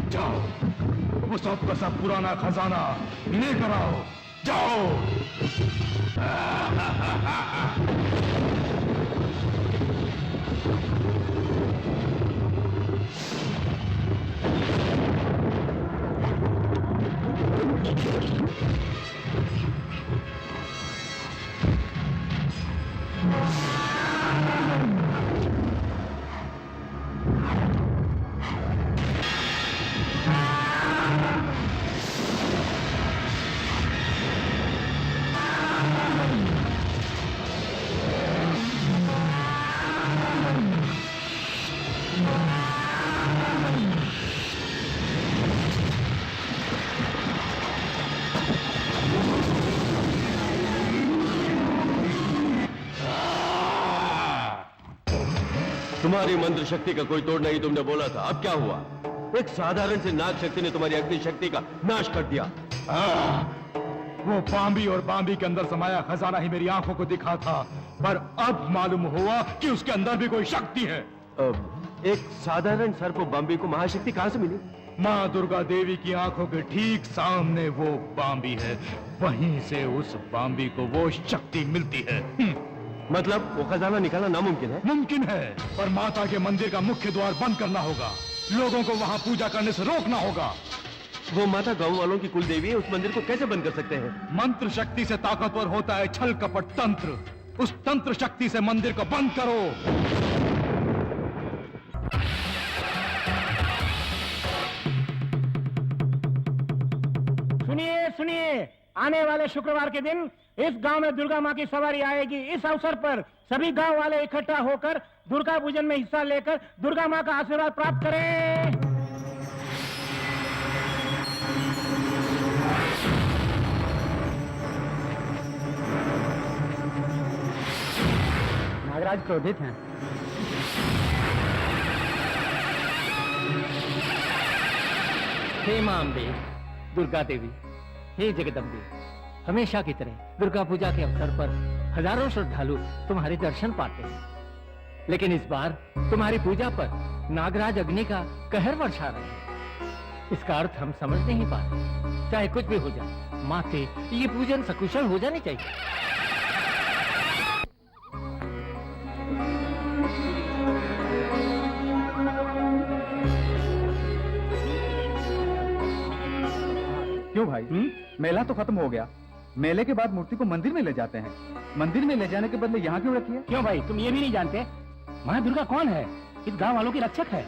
जाओ, वो सब का सब पुराना खजाना लेकर आओ, जाओ। तुम्हारी मंत्र शक्ति का कोई तोड़ नहीं, तुमने बोला था। अब क्या हुआ? एक साधारण से नाग शक्ति ने तुम्हारी अग्नि शक्ति का नाश कर दिया। वो बाम्बी और बाम्बी के अंदर समाया खजाना ही मेरी आंखों को दिखा था, पर अब मालूम हुआ कि उसके अंदर भी कोई शक्ति है। एक साधारण सर्प बाम्बी को महाशक्ति कहां से मिली? माँ दुर्गा देवी की आंखों के ठीक सामने वो बाम्बी है, वहीं से उस बाम्बी को वो शक्ति मिलती है। मतलब वो खजाना निकालना नामुमकिन है? मुमकिन है, पर माता के मंदिर का मुख्य द्वार बंद करना होगा, लोगों को वहां पूजा करने से रोकना होगा। वो माता गांव वालों की कुल देवी है, उस मंदिर को कैसे बंद कर सकते हैं? मंत्र शक्ति से ताकतवर होता है छल कपट तंत्र, उस तंत्र शक्ति से मंदिर को बंद करो। सुनिए सुनिए, आने वाले शुक्रवार के दिन इस गांव में दुर्गा माँ की सवारी आएगी। इस अवसर पर सभी गांव वाले इकट्ठा होकर दुर्गा पूजन में हिस्सा लेकर दुर्गा माँ का आशीर्वाद प्राप्त करें। नागराज क्रोधित हैं। हे मां अम्बे, दुर्गा देवी, हे जगदम्बे, हमेशा की तरह दुर्गा पूजा के अवसर पर हजारों श्रद्धालु तुम्हारे दर्शन पाते हैं, लेकिन इस बार तुम्हारी पूजा पर नागराज अग्नि का कहर वर्षा रहे हैं। इसका अर्थ हम समझ नहीं पा रहे। चाहे कुछ भी हो जाए, माते ये पूजन सकुशल हो जानी चाहिए। क्यों भाई? मेला तो खत्म हो गया, मेले के बाद मूर्ति को मंदिर में ले जाते हैं, मंदिर में ले जाने के बदले यहाँ क्यों रखी है? क्यों भाई, तुम ये भी नहीं जानते माँ दुर्गा कौन है? इस गांव वालों की रक्षक है।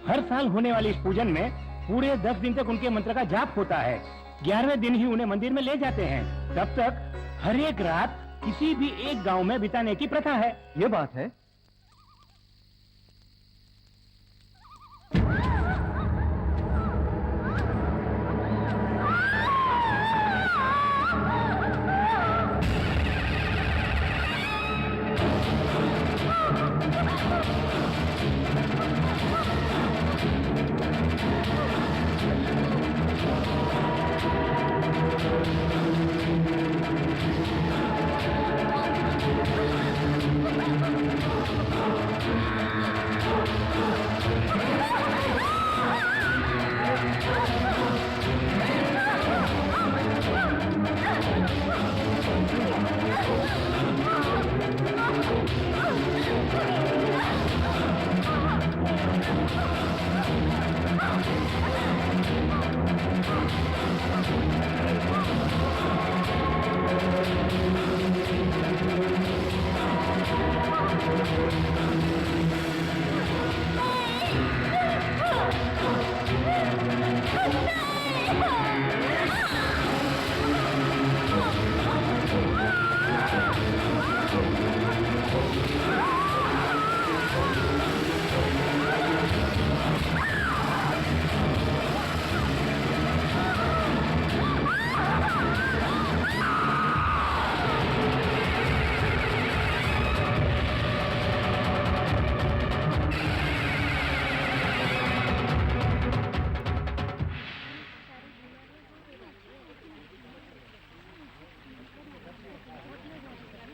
हर साल होने वाले इस पूजन में पूरे 10 दिन तक उनके मंत्र का जाप होता है। 11वें दिन ही उन्हें मंदिर में ले जाते हैं। तब तक हर एक रात किसी भी एक गांव में बिताने की प्रथा है। ये बात है।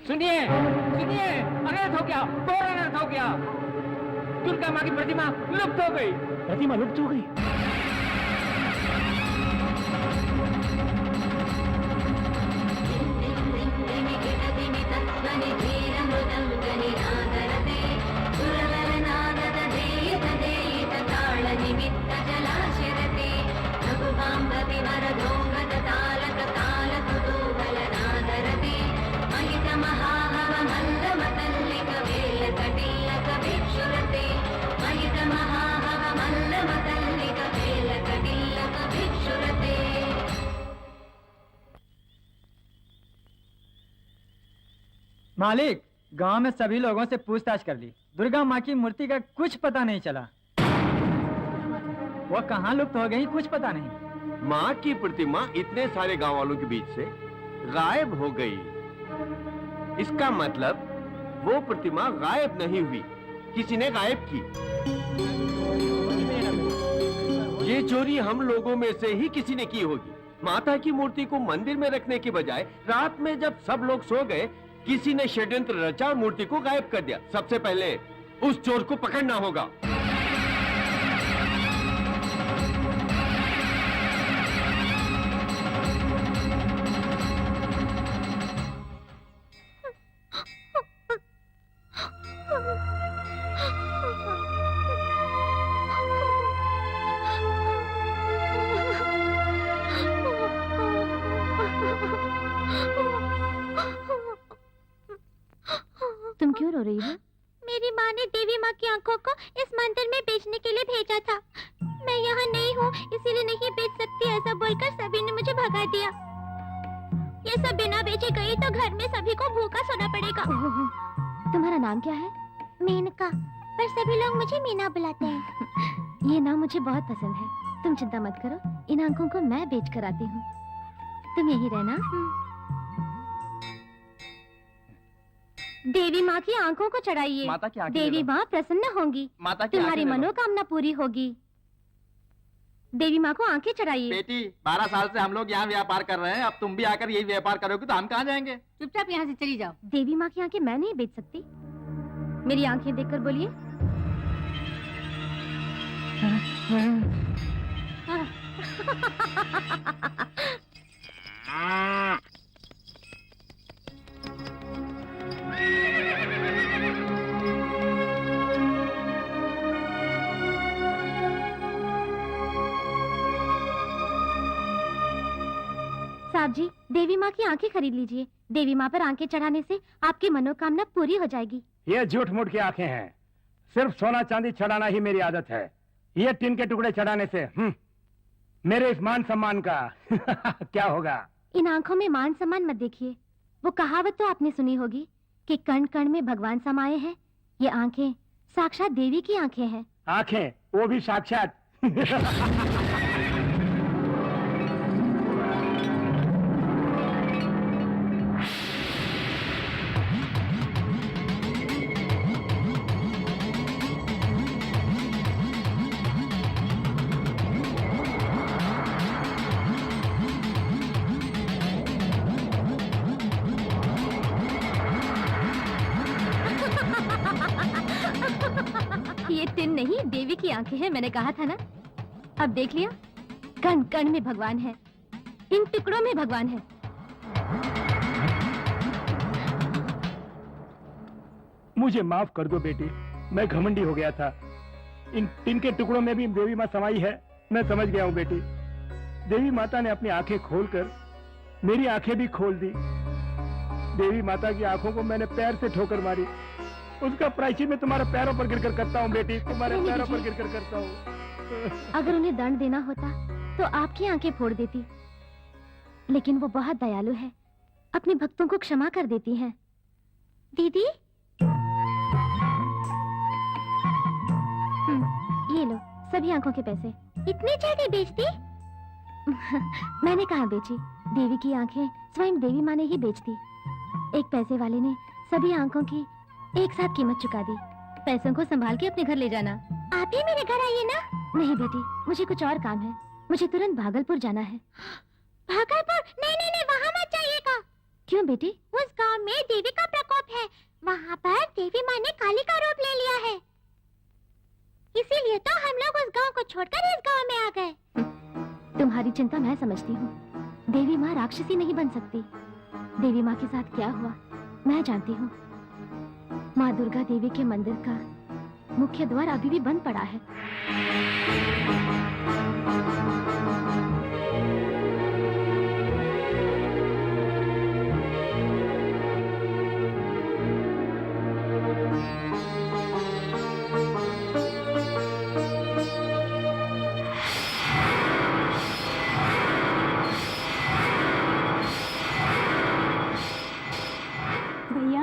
सुनिए सुनिए, अनर्थ हो गया, घोर अनर्थ हो गया। दुर्गा माँ की प्रतिमा लुप्त हो गई। प्रतिमा लुप्त हो गई? मालिक, गांव में सभी लोगों से पूछताछ कर ली, दुर्गा माँ की मूर्ति का कुछ पता नहीं चला। वो कहाँ लुप्त हो गई कुछ पता नहीं। माँ की प्रतिमा इतने सारे गांव वालों के बीच से गायब हो गई। इसका मतलब वो प्रतिमा गायब नहीं हुई, किसी ने गायब की। ये चोरी हम लोगों में से ही किसी ने की होगी। माता की मूर्ति को मंदिर में रखने की बजाय रात में जब सब लोग सो गए, किसी ने षड्यंत्र रचा और मूर्ति को गायब कर दिया। सबसे पहले उस चोर को पकड़ना होगा। तुम क्यों रो रही हो? मेरी माँ ने देवी माँ की आंखों को इस मंदिर में बेचने के लिए भेजा था। मैं यहाँ नहीं हूँ इसीलिए नहीं बेच सकती, ऐसा बोलकर सभी ने मुझे भगा दिया। ये सब बिना बेचे गई तो घर में सभी को भूखा सोना पड़ेगा। तुम्हारा नाम क्या है? मेनका, पर सभी लोग मुझे मीना बुलाते हैं। ये नाम मुझे बहुत पसंद है। तुम चिंता मत करो, इन आंखों को मैं बेच कर आती हूँ। तुम यही रहना। देवी माँ की आंखों को चढ़ाइए। माता की आंखें देवी ले लो। माँ प्रसन्न होंगी, माता की तुम्हारी आंखें ले लो। मनोकामना पूरी होगी। देवी माँ को आंखें चढ़ाइए। बेटी, 12 साल से हम लोग यहाँ व्यापार कर रहे हैं, अब तुम भी आकर यही व्यापार करोगे तो हम कहाँ जाएंगे? चुपचाप यहाँ से चली जाओ। देवी माँ की आंखें मैं नहीं बेच सकती। मेरी आंखें देखकर बोलिए। साहब जी, देवी माँ की आंखें खरीद लीजिए। देवी माँ पर आंखें चढ़ाने से आपकी मनोकामना पूरी हो जाएगी। ये झूठ मूठ की आंखें हैं। सिर्फ सोना चांदी चढ़ाना ही मेरी आदत है। ये टिन के टुकड़े चढ़ाने से मेरे इस मान सम्मान का क्या होगा? इन आंखों में मान सम्मान मत देखिए। वो कहावत तो आपने सुनी होगी कि कण कण में भगवान समाये हैं। ये आंखें साक्षात देवी की आंखें हैं। आंखें, वो भी साक्षात। ये टिन नहीं, देवी की आंखें हैं, मैंने कहा था ना। अब देख लिया, कण कण में भगवान है, इन टुकड़ों में भगवान है। मुझे माफ कर दो बेटी, मैं घमंडी हो गया था। इन टिन के टुकड़ों में भी देवी माँ समाई है, मैं समझ गया हूँ बेटी। देवी माता ने अपनी आंखें खोलकर मेरी आंखें भी खोल दी। देवी माता की आंखों को मैंने पैर से ठोकर मारी। उसका प्रायश्चित मैं तुम्हारे पैरों पर गिरकर करता हूँ बेटी, तुम्हारे नहीं, पैरों पर नहीं। गिरकर करता हूँ। अगर उन्हें दंड देना होता तो आपकी आंखें फोड़ देती, लेकिन वो बहुत दयालु है, अपने भक्तों को क्षमा कर देती हैं। दीदी, ये लो सभी आंखों के पैसे। इतने जल्दी बेच दी? मैंने कहा बेची, देवी की आंखें स्वयं देवी माँ ने ही बेच दी। एक पैसे वाले ने सभी आंखों की एक साथ कीमत चुका दी। पैसों को संभाल के अपने घर ले जाना। आप ही मेरे घर आइए ना। नहीं बेटी, मुझे कुछ और काम है, मुझे तुरंत भागलपुर जाना है। भागलपुर? नहीं नहीं नहीं, वहाँ मत जाइएगा। क्यों बेटी? उस गांव में देवी का प्रकोप है, वहाँ पर देवी माँ ने काली का रूप ले लिया है, इसीलिए तो हम लोग उस गांव को छोड़कर इस गांव में आ गए। तुम्हारी चिंता मैं समझती हूँ। देवी माँ राक्षसी नहीं बन सकती। देवी माँ के साथ क्या हुआ मैं जानती हूँ। माँ दुर्गा देवी के मंदिर का मुख्य द्वार अभी भी बंद पड़ा है। भैया,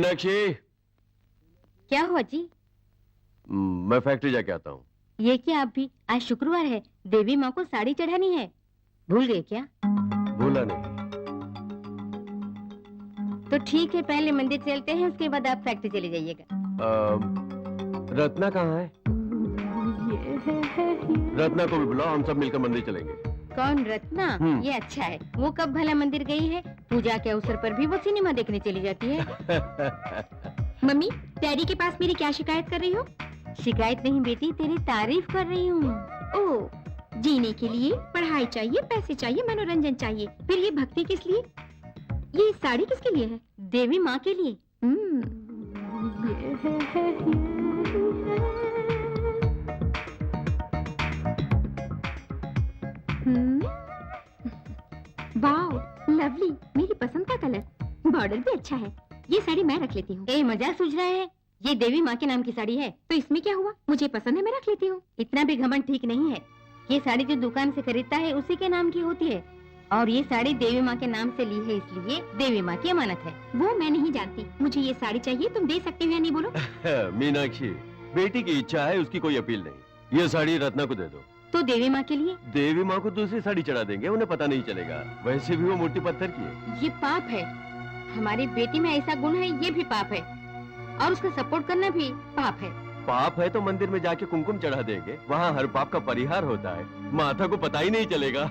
मीनाक्षी, क्या हुआ जी? मैं फैक्ट्री जाके आता हूँ। ये क्या आप भी? आज शुक्रवार है, देवी माँ को साड़ी चढ़ानी है, भूल गए क्या? भूला नहीं। तो ठीक है, पहले मंदिर चलते हैं, उसके बाद आप फैक्ट्री चले जाइएगा। रत्ना कहाँ है? रत्ना को भी बुलाओ, हम सब मिलकर मंदिर चलेंगे। कौन रत्ना? ये अच्छा है, वो कब भला मंदिर गई है? पूजा के अवसर पर भी वो सिनेमा देखने चली जाती है। मम्मी, डैडी के पास मेरी क्या शिकायत कर रही हो? शिकायत नहीं बेटी, तेरी तारीफ कर रही हूँ। ओह, जीने के लिए पढ़ाई चाहिए, पैसे चाहिए, मनोरंजन चाहिए, फिर ये भक्ति किस लिए? ये साड़ी किसके लिए है? देवी माँ के लिए। वाओ, लवली, मेरी पसंद का कलर, बॉर्डर भी अच्छा है। ये साड़ी मैं रख लेती हूँ। ए, मजाक सूझ रहा है? ये देवी माँ के नाम की साड़ी है, तो इसमें क्या हुआ? मुझे पसंद है, मैं रख लेती हूँ। इतना भी घमंड ठीक नहीं है। ये साड़ी जो दुकान से खरीदता है उसी के नाम की होती है, और ये साड़ी देवी माँ के नाम से ली है, इसलिए देवी माँ की अमानत है। वो मैं नहीं जानती, मुझे ये साड़ी चाहिए, तुम दे सकते हो या नहीं बोलो? मीनाक्षी, बेटी की इच्छा है, उसकी कोई अपील नहीं। ये साड़ी रत्ना को दे दो। तो देवी माँ के लिए? देवी माँ को दूसरी साड़ी चढ़ा देंगे, उन्हें पता नहीं चलेगा। वैसे भी वो मूर्ति पत्थर की है। ये पाप है। हमारी बेटी में ऐसा गुण है, ये भी पाप है, और उसका सपोर्ट करना भी पाप है। पाप है तो मंदिर में जाके कुमकुम चढ़ा देंगे, वहाँ हर पाप का परिहार होता है। माता को पता ही नहीं चलेगा।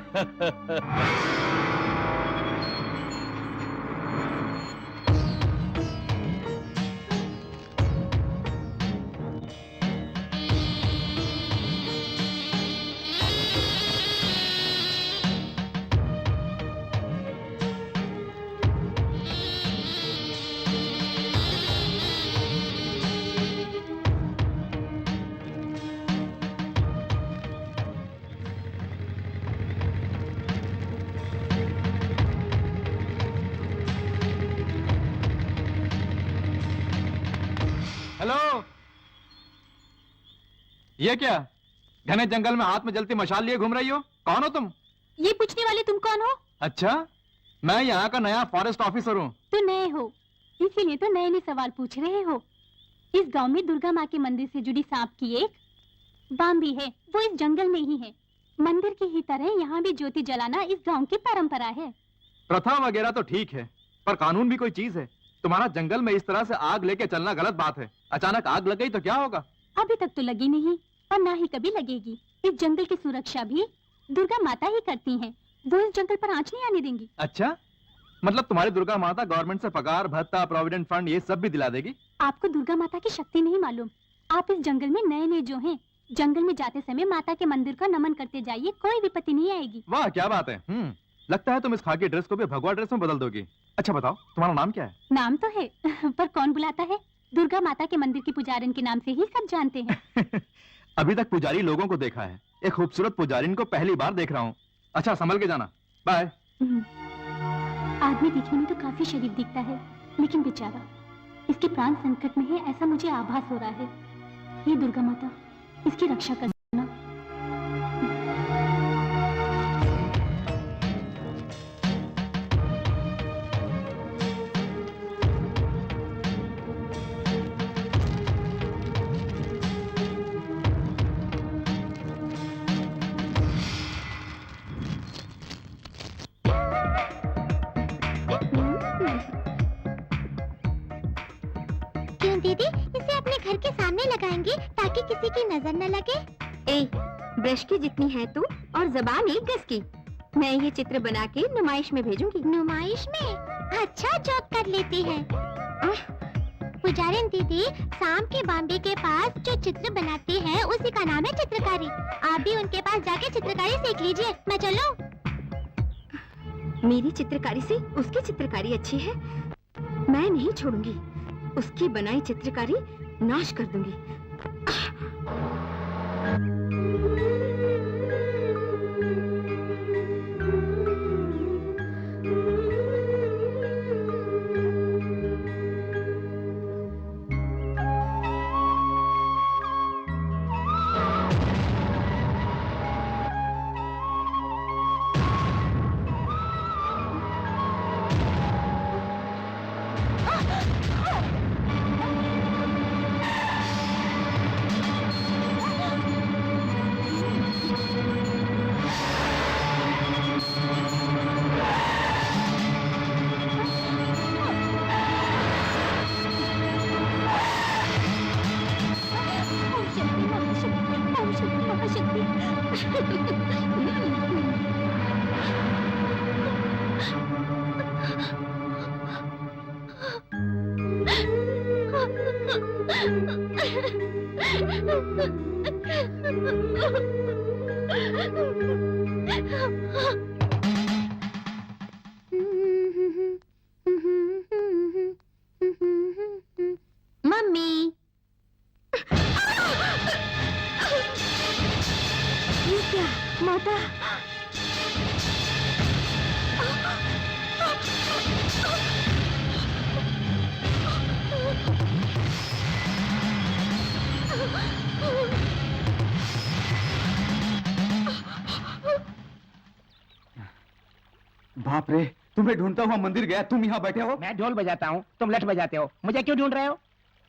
हेलो, ये क्या घने जंगल में हाथ में जलती मशाल लिए घूम रही हो? कौन हो तुम? ये पूछने वाले तुम कौन हो? अच्छा, मैं यहाँ का नया फॉरेस्ट ऑफिसर हूँ। तो नए हो, इसीलिए तो नए नए सवाल पूछ रहे हो। इस गांव में दुर्गा माँ के मंदिर से जुड़ी सांप की एक बाम्बी है, वो इस जंगल में ही है। मंदिर की ही तरह यहाँ भी ज्योति जलाना इस गांव की परंपरा है। प्रथा वगैरह तो ठीक है, पर कानून भी कोई चीज है। तुम्हारा जंगल में इस तरह से आग लेके चलना गलत बात है। अचानक आग लग गई तो क्या होगा? अभी तक तो लगी नहीं और ना ही कभी लगेगी। इस जंगल की सुरक्षा भी दुर्गा माता ही करती हैं। वो इस जंगल पर आंच नहीं आने देंगी। अच्छा, मतलब तुम्हारी दुर्गा माता गवर्नमेंट से पगार भत्ता, प्रोविडेंट फंड ये सब भी दिला देगी? आपको दुर्गा माता की शक्ति नहीं मालूम। आप इस जंगल में नए नए जो हैं, जंगल में जाते समय माता के मंदिर को नमन करते जाइए, कोई विपत्ति नहीं आएगी। वाह, क्या बात है। लगता है तुम इस खाकी ड्रेस को भी भगवा ड्रेस में बदल दोगी। अच्छा बताओ, तुम्हारा नाम क्या है? नाम तो है पर कौन बुलाता है? दुर्गा माता के मंदिर की पुजारिन के नाम से ही सब जानते हैं। अभी तक पुजारी लोगों को देखा है, एक खूबसूरत पुजारिन को पहली बार देख रहा हूँ। अच्छा, संभल के जाना। बाय। आदमी दिखने में तो काफी शरीफ दिखता है, लेकिन बेचारा इसके प्राण संकट में है, ऐसा मुझे आभास हो रहा है। हे दुर्गा माता, इसकी रक्षा करना। क्यों दीदी, इसे अपने घर के सामने लगाएंगे ताकि किसी की नजर न लगे? ए, ब्रश की जितनी है तू और जबान एक गज की। मैं ये चित्र बना के नुमाइश में भेजूंगी। नुमाइश में? अच्छा, जोक कर लेती है। पुजारिन दीदी, सांप की बाम्बी के पास जो चित्र बनाती है उसी का नाम है चित्रकारी। आप भी उनके पास जाके चित्रकारी सीख लीजिए। मैं चलूं? मेरी चित्रकारी से उसकी चित्रकारी अच्छी है, मैं नहीं छोड़ूंगी। उसकी बनाई चित्रकारी नाश कर दूंगी। मम्मी, ये क्या माता? बाप रे, तुम्हें ढूंढता हुआ मंदिर गया, तुम यहाँ बैठे हो। मैं ढोल बजाता हूँ, तुम लठ बजाते हो, मुझे क्यों ढूंढ रहे हो?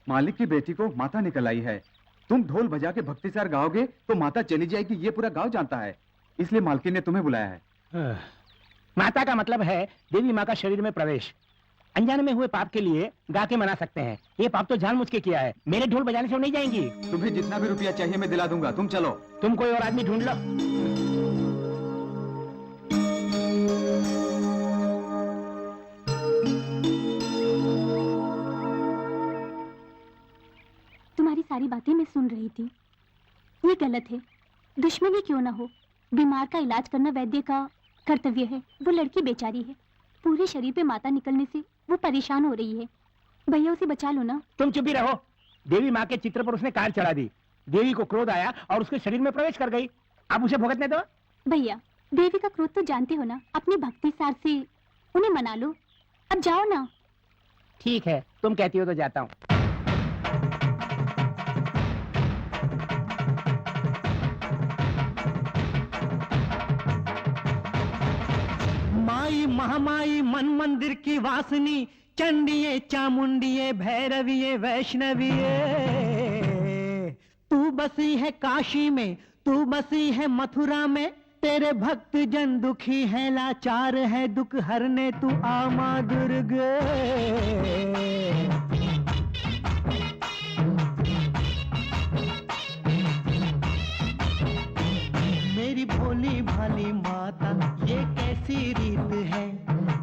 मालिक की बेटी को माता निकल आई है। तुम ढोल बजा के भक्ति सार गाओगे तो माता चली जाएगी, ये पूरा गांव जानता है। इसलिए मालकिन ने तुम्हें बुलाया है। माता का मतलब है देवी माँ का शरीर में प्रवेश। अनजाने में हुए पाप के लिए गा के मना सकते हैं। ये पाप तो जानबूझ के किया है। मेरे ढोल बजाने से वो नहीं जाएंगी। तुम्हें जितना भी रुपया चाहिए मैं दिला दूंगा, तुम चलो। तुम कोई और आदमी ढूंढ लो। तुम्हारी सारी बातें मैं सुन रही थी। ये गलत है। दुश्मनी क्यों ना हो, बीमार का इलाज करना वैद्य का कर्तव्य है। वो लड़की बेचारी है, पूरे शरीर पे माता निकलने से वो परेशान हो रही है। भैया उसे बचा लो ना। तुम चुप ही रहो। देवी माँ के चित्र पर उसने कार चढ़ा दी। देवी को क्रोध आया और उसके शरीर में प्रवेश कर गई। अब उसे भुगतने दो। भैया देवी का क्रोध तो जानते हो ना, अपनी भक्ति सार से उन्हें मना लो। अब जाओ ना। ठीक है, तुम कहती हो तो जाता हूँ। माई महामाई मन मंदिर की वासनी, चंडिये चामुंडिये भैरविये वैष्णविये, तू बसी है काशी में, तू बसी है मथुरा में। तेरे भक्त जन दुखी है, लाचार है, दुख हरने तू आ मां दुर्गे। मेरी भोली भाली माता ये कैसी रीत है,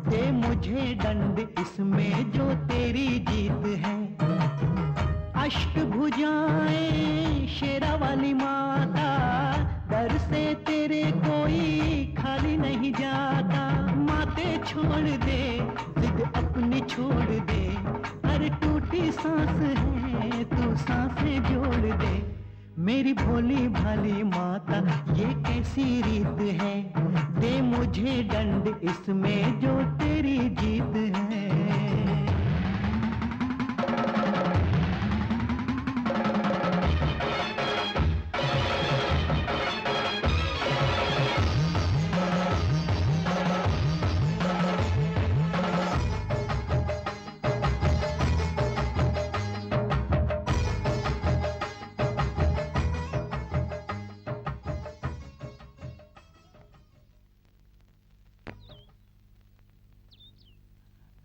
दे मुझे दंड इसमें जो तेरी जीत है। अष्टभुजाएं शेरा वाली माता, दर से तेरे कोई खाली नहीं जाता। माते छोड़ दे, जिद अपनी छोड़ दे, हर टूटी सांस है तू सांसें जोड़ दे। मेरी भोली भाली माता ये कैसी रीत है, दे मुझे दंड इसमें जो तेरी जीत है।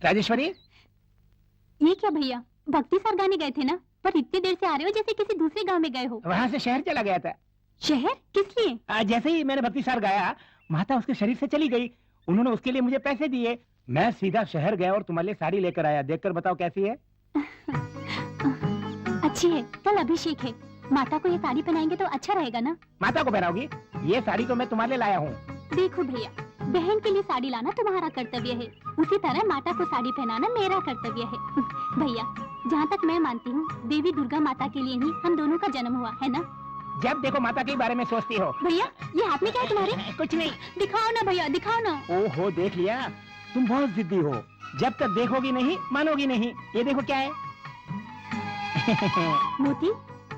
राजेश्वरी, ये क्या भैया, भक्ति सार गाने गए थे ना, पर इतनी देर से आ रहे हो जैसे किसी दूसरे गांव में गए हो। वहाँ से शहर चला गया था। शहर किस लिए? जैसे ही मैंने भक्ति सार गाया, माता उसके शरीर से चली गई। उन्होंने उसके लिए मुझे पैसे दिए। मैं सीधा शहर गया और तुम्हारे लिए साड़ी लेकर आया। देखकर बताओ कैसी है? अच्छी है। कल अभिषेक है, माता को ये साड़ी पहनाएंगे तो अच्छा रहेगा ना। माता को पहनाओगी? ये साड़ी तो मैं तुम्हारे लिए लाया हूँ। देखो भैया, बहन के लिए साड़ी लाना तुम्हारा कर्तव्य है, उसी तरह माता को साड़ी पहनाना मेरा कर्तव्य है। भैया, जहाँ तक मैं मानती हूँ, देवी दुर्गा माता के लिए ही हम दोनों का जन्म हुआ है ना। जब देखो माता के बारे में सोचती हो। भैया, ये हाथ में क्या है तुम्हारे? कुछ नहीं। दिखाओ ना भैया, दिखाओ ना। ओहो, देख लिया? तुम बहुत जिद्दी हो। जब तक देखोगी नहीं मानोगी नहीं। ये देखो क्या है। मोती,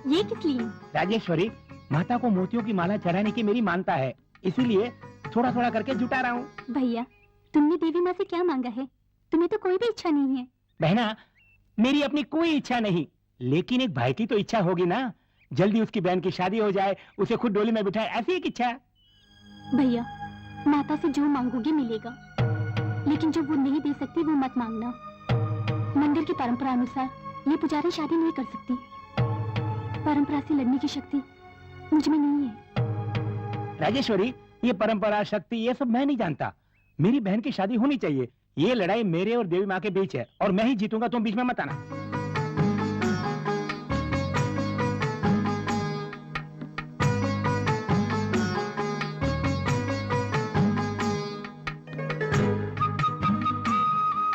ये किस लिए? राजेश्वरी, माता को मोतियों की माला चढ़ाने की मेरी मानता है, इसीलिए थोड़ा थोड़ा करके जुटा रहा हूँ। भैया, तुमने देवी माँ से क्या मांगा है? तुम्हें तो कोई भी इच्छा नहीं है। बहना, मेरी अपनी कोई इच्छा नहीं, लेकिन एक भाई की तो इच्छा होगी ना। जल्दी उसकी बहन की शादी हो जाए, उसे खुद डोली में बिठाए, ऐसी एक इच्छा है। भैया, माता से जो मांगोगे मिलेगा, लेकिन जो वो नहीं दे सकती वो मत मांगना। मंदिर की परंपरा अनुसार ये पुजारी शादी नहीं कर सकती। परंपरा से लड़ने की शक्ति मुझ में नहीं है। राजेश्वरी, ये परंपरा शक्ति ये सब मैं नहीं जानता। मेरी बहन की शादी होनी चाहिए। ये लड़ाई मेरे और देवी माँ के बीच है और मैं ही जीतूंगा, तुम बीच में मत आना।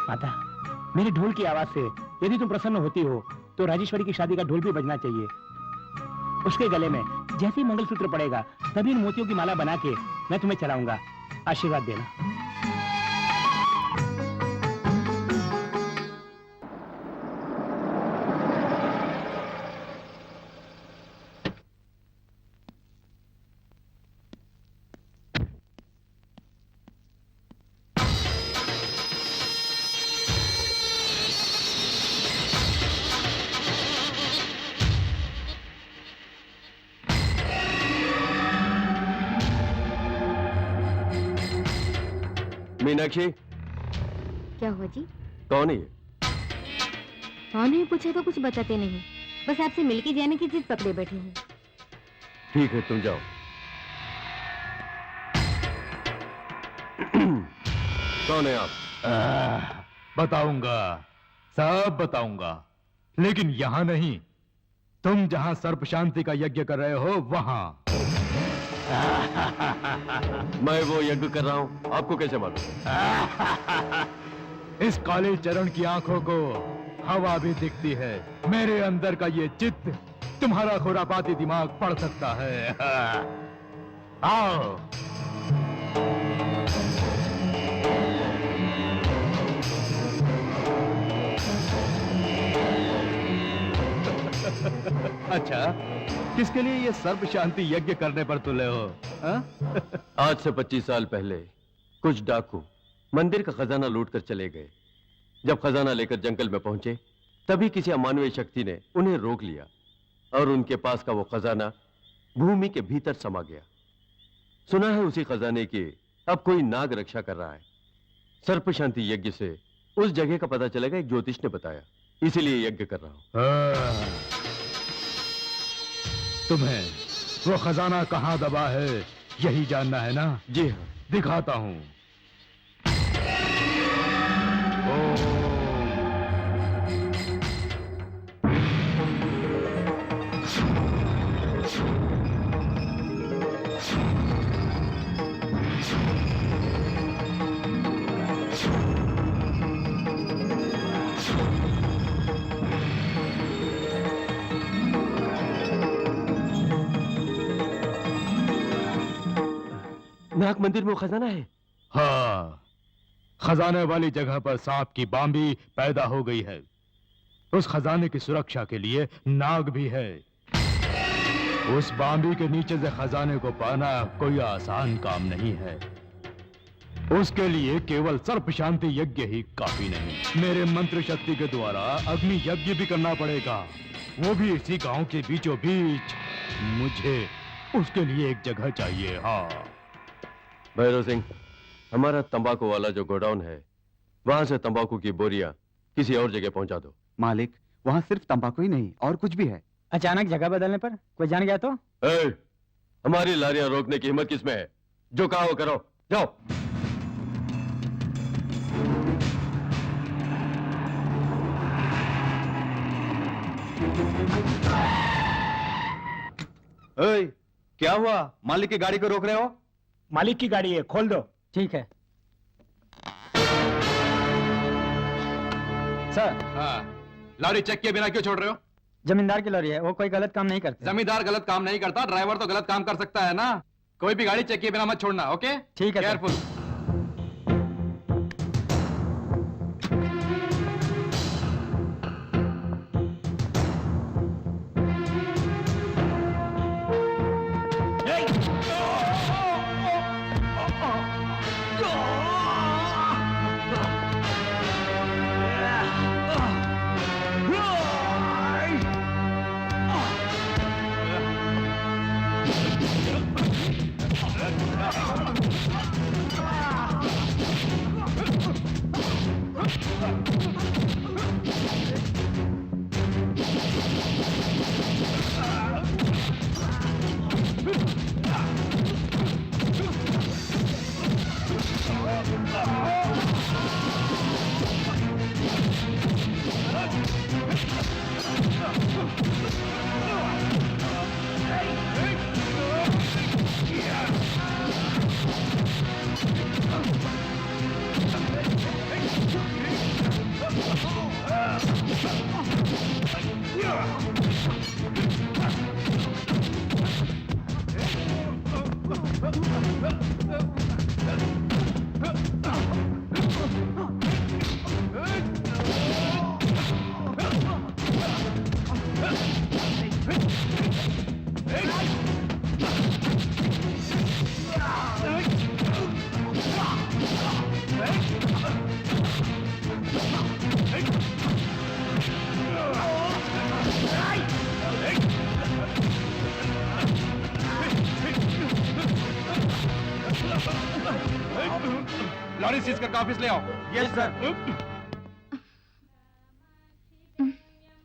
माता, मेरे ढोल की आवाज से यदि तुम प्रसन्न होती हो तो राजेश्वरी की शादी का ढोल भी बजना चाहिए। उसके गले में जैसे ही मंगलसूत्र पड़ेगा तभी इन मोतियों की माला बना के मैं तुम्हें चढ़ाऊंगा। आशीर्वाद देना। मीनाक्षी, क्या हुआ जी? कौन है ये? कौन है पूछा तो कुछ बताते नहीं, बस आपसे मिलके जाने की जिद पकड़े बैठे हैं। ठीक है, तुम जाओ। कौन है आप? बताऊंगा, सब बताऊंगा, लेकिन यहाँ नहीं। तुम जहाँ सर्प शांति का यज्ञ कर रहे हो वहाँ। मैं वो यज्ञ कर रहा हूँ, आपको कैसे मालूम? इस काले चरण की आंखों को हवा भी दिखती है। मेरे अंदर का ये चित्त तुम्हारा खुरापाती दिमाग पढ़ सकता है। आओ। अच्छा, किसके लिए ये सर्प शांति यज्ञ करने पर तुले हो? आज से 25 साल पहले कुछ डाकू मंदिर का खजाना लूटकर चले गए। जब खजाना लेकर जंगल में पहुंचे तभी किसी अमानवीय शक्ति ने उन्हें रोक लिया और उनके पास का वो खजाना भूमि के भीतर समा गया। सुना है उसी खजाने की अब कोई नाग रक्षा कर रहा है। सर्प शांति यज्ञ से उस जगह का पता चलेगा, एक ज्योतिष ने बताया, इसीलिए यज्ञ कर रहा हूं। तुम्हें वो खजाना कहाँ दबा है यही जानना है ना? जी हाँ। दिखाता हूं। नाग मंदिर में वो खजाना है? हाँ, खजाने वाली जगह पर सांप की बांबी पैदा हो गई है। उस खजाने की सुरक्षा के लिए नाग भी है। उस बांबी के नीचे से खजाने को पाना कोई आसान काम नहीं है। उसके लिए केवल सर्प शांति यज्ञ ही काफी नहीं, मेरे मंत्र शक्ति के द्वारा अग्नि यज्ञ भी करना पड़ेगा, वो भी इसी गांव के बीचों बीच। मुझे उसके लिए एक जगह चाहिए। हाँ भैरव सिंह, हमारा तंबाकू वाला जो गोडाउन है वहां से तंबाकू की बोरियां किसी और जगह पहुंचा दो। मालिक, वहाँ सिर्फ तंबाकू ही नहीं और कुछ भी है। अचानक जगह बदलने पर कोई जान गया तो? हमारी लारियां रोकने की हिम्मत किसमें है? जो कहा वो करो, जाओ। क्या हुआ? मालिक की गाड़ी को रोक रहे हो? मालिक की गाड़ी है, खोल दो। ठीक है सर। हाँ, लॉरी चेक किए बिना क्यों छोड़ रहे हो? जमींदार की लॉरी है, वो कोई गलत काम नहीं करते। जमींदार गलत काम नहीं करता, ड्राइवर तो गलत काम कर सकता है ना। कोई भी गाड़ी चेक किए बिना मत छोड़ना, ओके? ठीक है सर। केयरफुल। कोशिश करके ऑफिस ले आओ। Yes sir.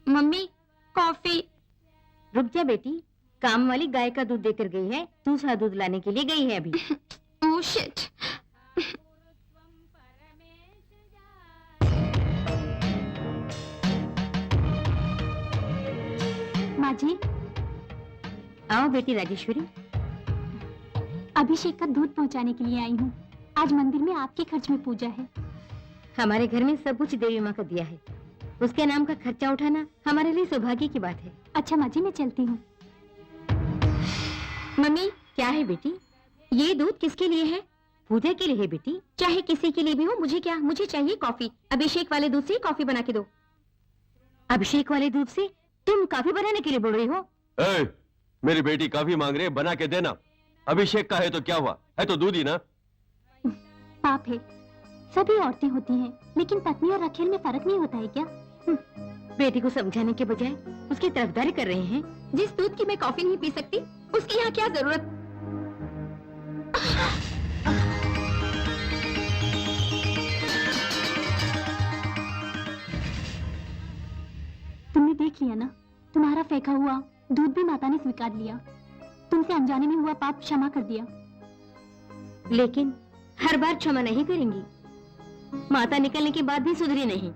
Mummy coffee. रुक जा बेटी, काम वाली गाय का दूध देकर गई है, दूसरा दूध लाने के लिए गई है अभी। Oh shit. माँ जी, आओ बेटी राजेश्वरी। अभिषेक का दूध पहुँचाने के लिए आई हूँ। आज मंदिर में आपके खर्च में पूजा है। हमारे घर में सब कुछ देवी माँ का दिया है, उसके नाम का खर्चा उठाना हमारे लिए सौभाग्य की बात है। अच्छा माँ जी, मैं चलती हूँ। मम्मी क्या है बेटी, ये दूध किसके लिए है? पूजा के लिए है बेटी, चाहे किसी के लिए भी हो। मुझे क्या, मुझे चाहिए कॉफी। अभिषेक वाले दूध से कॉफी बना के दो। अभिषेक वाले दूध से तुम कॉफी बनाने के लिए बोल रही हो? ए, मेरी बेटी काफी मांग रही है, बना के देना। अभिषेक का है तो क्या हुआ, है तो दूध ही ना। पाप है, सभी औरतें होती हैं, लेकिन पत्नी और रखेल में फर्क नहीं होता है क्या? बेटी को समझाने के बजाय उसकी तरफदारी कर रहे हैं। जिस दूध की मैं कॉफी नहीं पी सकती, उसकी यहाँ क्या जरूरत? तुमने देख लिया ना, तुम्हारा फेंका हुआ दूध भी माता ने स्वीकार लिया। तुमसे अनजाने में हुआ पाप क्षमा कर दिया। लेकिन हर बार क्षमा नहीं करेंगी। माता निकलने के बाद भी सुधरी नहीं।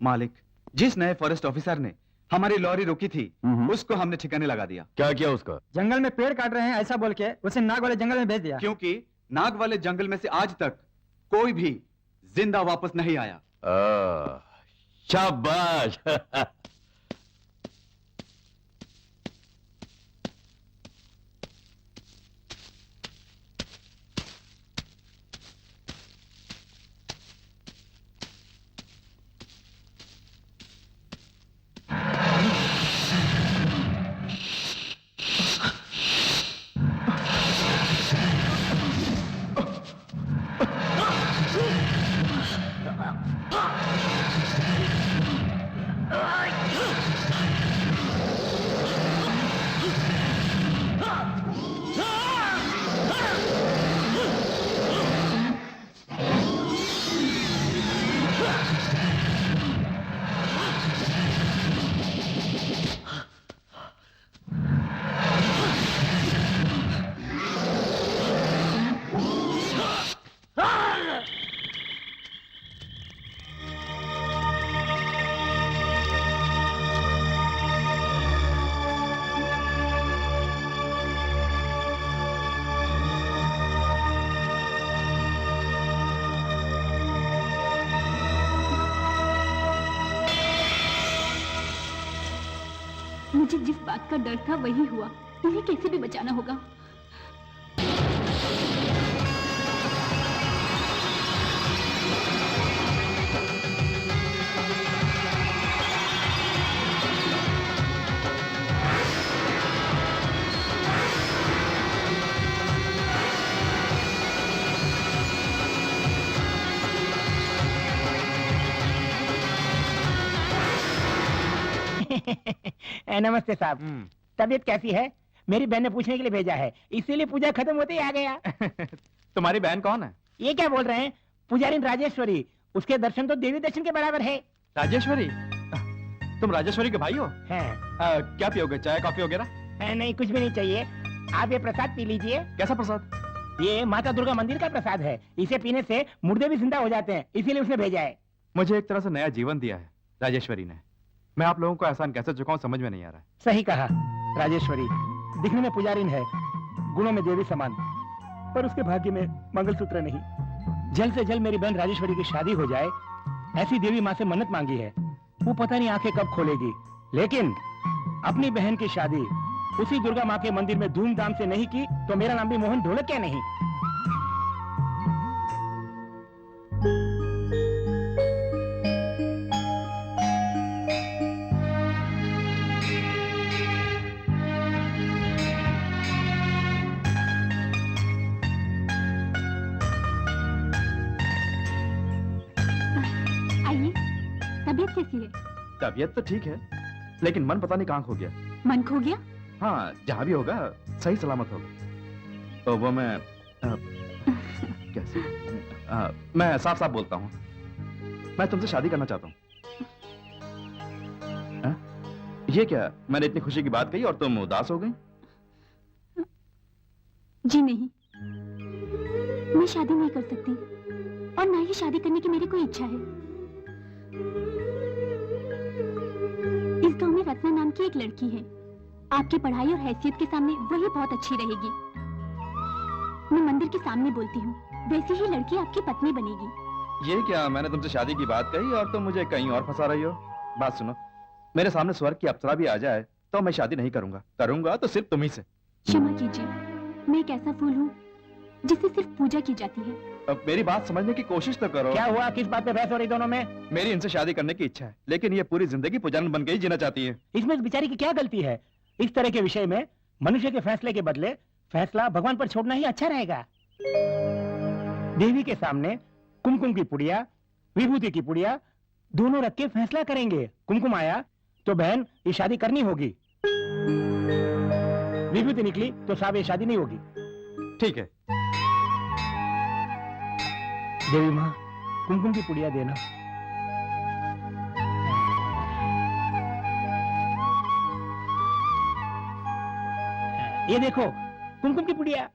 मालिक, जिस नए फॉरेस्ट ऑफिसर ने हमारी लॉरी रोकी थी, उसको हमने ठिकाने लगा दिया। क्या किया उसका? जंगल में पेड़ काट रहे हैं ऐसा बोल के उसे नाग वाले जंगल में भेज दिया। क्योंकि नाग वाले जंगल में से आज तक कोई भी जिंदा वापस नहीं आया। शाबाश। मुझे जिस बात का डर था वही हुआ। इन्हें कैसे भी बचाना होगा। नमस्ते साहब, तबीयत कैसी है? मेरी बहन ने पूछने के लिए भेजा है, इसीलिए पूजा खत्म होते ही आ गया। तुम्हारी बहन कौन है? ये क्या बोल रहे हैं? पुजारी राजेश्वरी, उसके दर्शन तो देवी दर्शन के बराबर है। राजेश्वरी? तुम राजेश्वरी के भाई हो? हैं। क्या पियोगे, चाय कॉफी वगैरह? नहीं, कुछ भी नहीं चाहिए। आप ये प्रसाद पी लीजिए। कैसा प्रसाद? ये माता दुर्गा मंदिर का प्रसाद है। इसे पीने से मुर्दे भी जिंदा हो जाते हैं, इसीलिए उसने भेजा है। मुझे एक तरह से नया जीवन दिया है राजेश्वरी ने। मैं आप लोगों को एहसान कैसे चुकाऊं समझ में नहीं आ रहा है। सही कहा। राजेश्वरी दिखने में पुजारिन है, गुणों में देवी समान, पर उसके भाग्य में मंगलसूत्र नहीं। जल्द से जल्द मेरी बहन राजेश्वरी की शादी हो जाए, ऐसी देवी माँ से मन्नत मांगी है। वो पता नहीं आंखें कब खोलेगी, लेकिन अपनी बहन की शादी उसी दुर्गा माँ के मंदिर में धूमधाम से नहीं की तो मेरा नाम भी मोहन ढोलक क्या नहीं। तबीयत कैसी है? तबीयत तो ठीक है, लेकिन मन पता नहीं कहाँ खो गया। मन खो गया? हाँ, जहाँ भी होगा सही सलामत होगा। तो वो मैं कैसे? मैं साफ साफ बोलता हूँ, मैं तुमसे शादी करना चाहता हूँ। ये क्या, मैंने इतनी खुशी की बात कही और तुम उदास हो गई? जी नहीं, मैं शादी नहीं कर सकती और ना ही शादी करने की मेरी कोई इच्छा है। इस गांव में रत्ना नाम की एक लड़की है, आपकी पढ़ाई और हैसियत के सामने वही बहुत अच्छी रहेगी। मैं मंदिर के सामने बोलती हूँ, वैसी ही लड़की आपकी पत्नी बनेगी। ये क्या, मैंने तुमसे शादी की बात कही और तुम मुझे कहीं और फंसा रही हो। बात सुनो, मेरे सामने स्वर्ग की अप्सरा भी आ जाए तो मैं शादी नहीं करूंगा, करूंगा तो सिर्फ तुम्ही से। क्षमा कीजिए, मैं एक ऐसा फूल हूँ जिसे सिर्फ पूजा की जाती है। अब मेरी बात समझने की कोशिश तो करो। क्या हुआ, किस बात पे बहस हो रही दोनों में? मेरी इनसे शादी करने की इच्छा है, लेकिन ये पूरी जिंदगी पुजारन बन के ही जीना चाहती है। इसमें इस बेचारी की क्या गलती है? इस तरह के विषय में मनुष्य के फैसले के बदले फैसला भगवान पर छोड़ना ही अच्छा रहेगा। देवी के सामने कुमकुम की पुड़िया, विभूति की पुड़िया दोनों रख के फैसला करेंगे। कुमकुम आया तो बहन ये शादी करनी होगी, विभूति निकली तो साहब ये शादी नहीं होगी। ठीक है। देवी माँ, कुमकुम की पुड़िया देना। ये देखो कुमकुम की पुड़िया।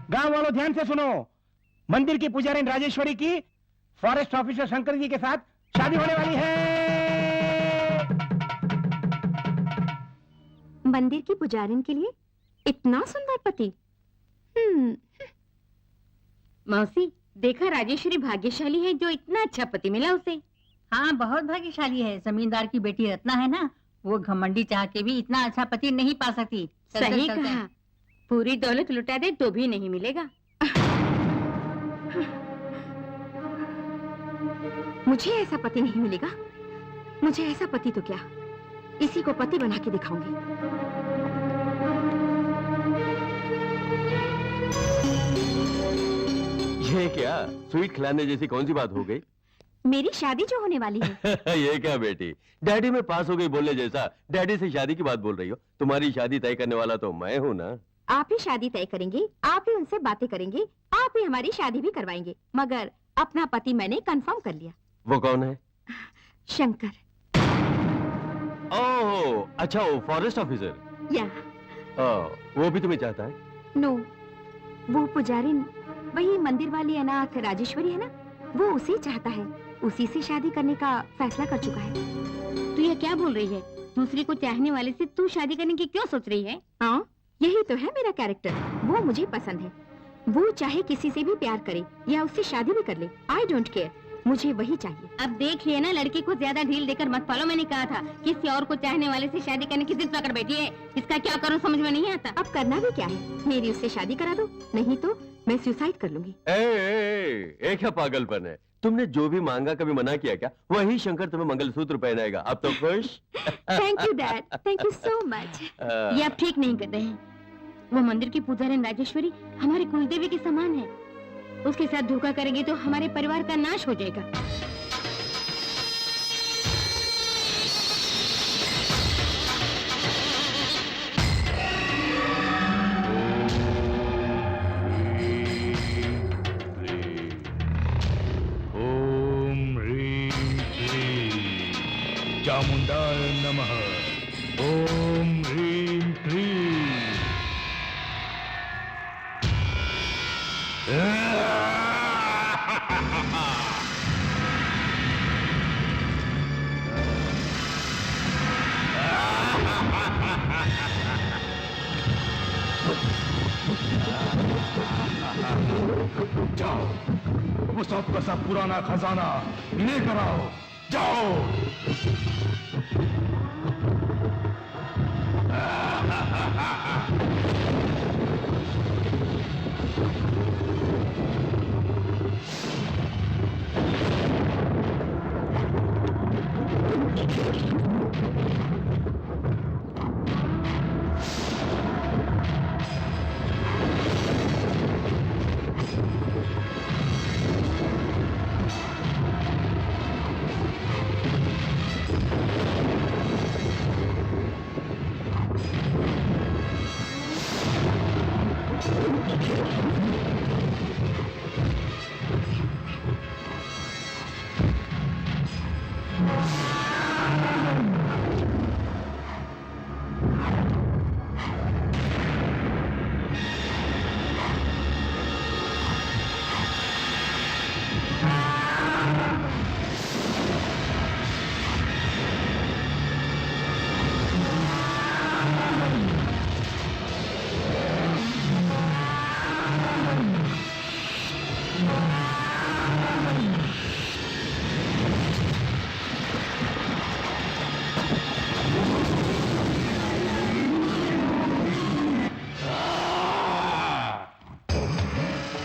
गांव वालों ध्यान से सुनो, मंदिर की पुजारिन राजेश्वरी की फॉरेस्ट ऑफिसर शंकर जी के साथ शादी होने वाली है। मंदिर की पुजारिन के लिए इतना सुंदर पति। मौसी, देखा राजेश्वरी भाग्यशाली है जो इतना अच्छा पति मिला उसे। हाँ, बहुत भाग्यशाली है। जमींदार की बेटी रत्ना है ना, वो घमंडी चाह के भी इतना अच्छा पति नहीं पा सकती। सही कहा, पूरी दौलत लुटा दे तो भी नहीं मिलेगा। मुझे ऐसा पति नहीं मिलेगा। मुझे ऐसा पति तो क्या, इसी को पति बना के दिखाऊंगी। ये क्या, स्वीट खिलाने जैसी कौन सी बात हो गई? मेरी शादी जो होने वाली है। ये क्या बेटी, डैडी में पास हो गई बोलने जैसा डैडी से शादी की बात बोल रही हो? तुम्हारी शादी तय करने वाला तो मैं हूँ ना। आप ही शादी तय करेंगे, आप ही उनसे बातें करेंगे, आप ही हमारी शादी भी करवाएंगे। मगर अपना पति मैंने कंफर्म कर लिया। वो कौन है? शंकर। ओह अच्छा, वो फॉरेस्ट ऑफिसर। या वो भी तुम्हें चाहता है? नो, वो पुजारिन, वही मंदिर वाली अनाथ राजेश्वरी है ना, वो उसे चाहता है। उसी से शादी करने का फैसला कर चुका है। तू ये क्या बोल रही है? दूसरी को चाहने वाले से तू शादी करने की क्यों सोच रही है? हाँ, यही तो है मेरा कैरेक्टर। वो मुझे पसंद है। वो चाहे किसी से भी प्यार करे या उससे शादी भी कर ले, आई डोंट केयर, मुझे वही चाहिए। अब देख लिया ना, लड़की को ज्यादा ढील देकर मत पालो। मैंने कहा था किसी और को चाहने वाले से शादी करने की जिद पकड़ बैठी है। इसका क्या करूं समझ में नहीं आता। अब करना भी क्या है, मेरी उससे शादी करा दो, नहीं तो मैं सुसाइड कर लूंगी। एक क्या पागलपन है? तुमने जो भी मांगा कभी मना किया क्या? वही शंकर तुम्हें मंगलसूत्र पहनाएगा। अब तो खुश? Thank you dad, thank you so much. ये आप ठीक नहीं कर रहे हैं। वो मंदिर की पुजारिन राजेश्वरी हमारे कुलदेवी के समान है। उसके साथ धोखा करेंगे तो हमारे परिवार का नाश हो जाएगा। ओम ह्रीं क्लीं चामुंडाय नमः। ओम ह्रीं क्लीं। जाओ, वो सब का सब पुराना खजाना लेकर आओ। जाओ।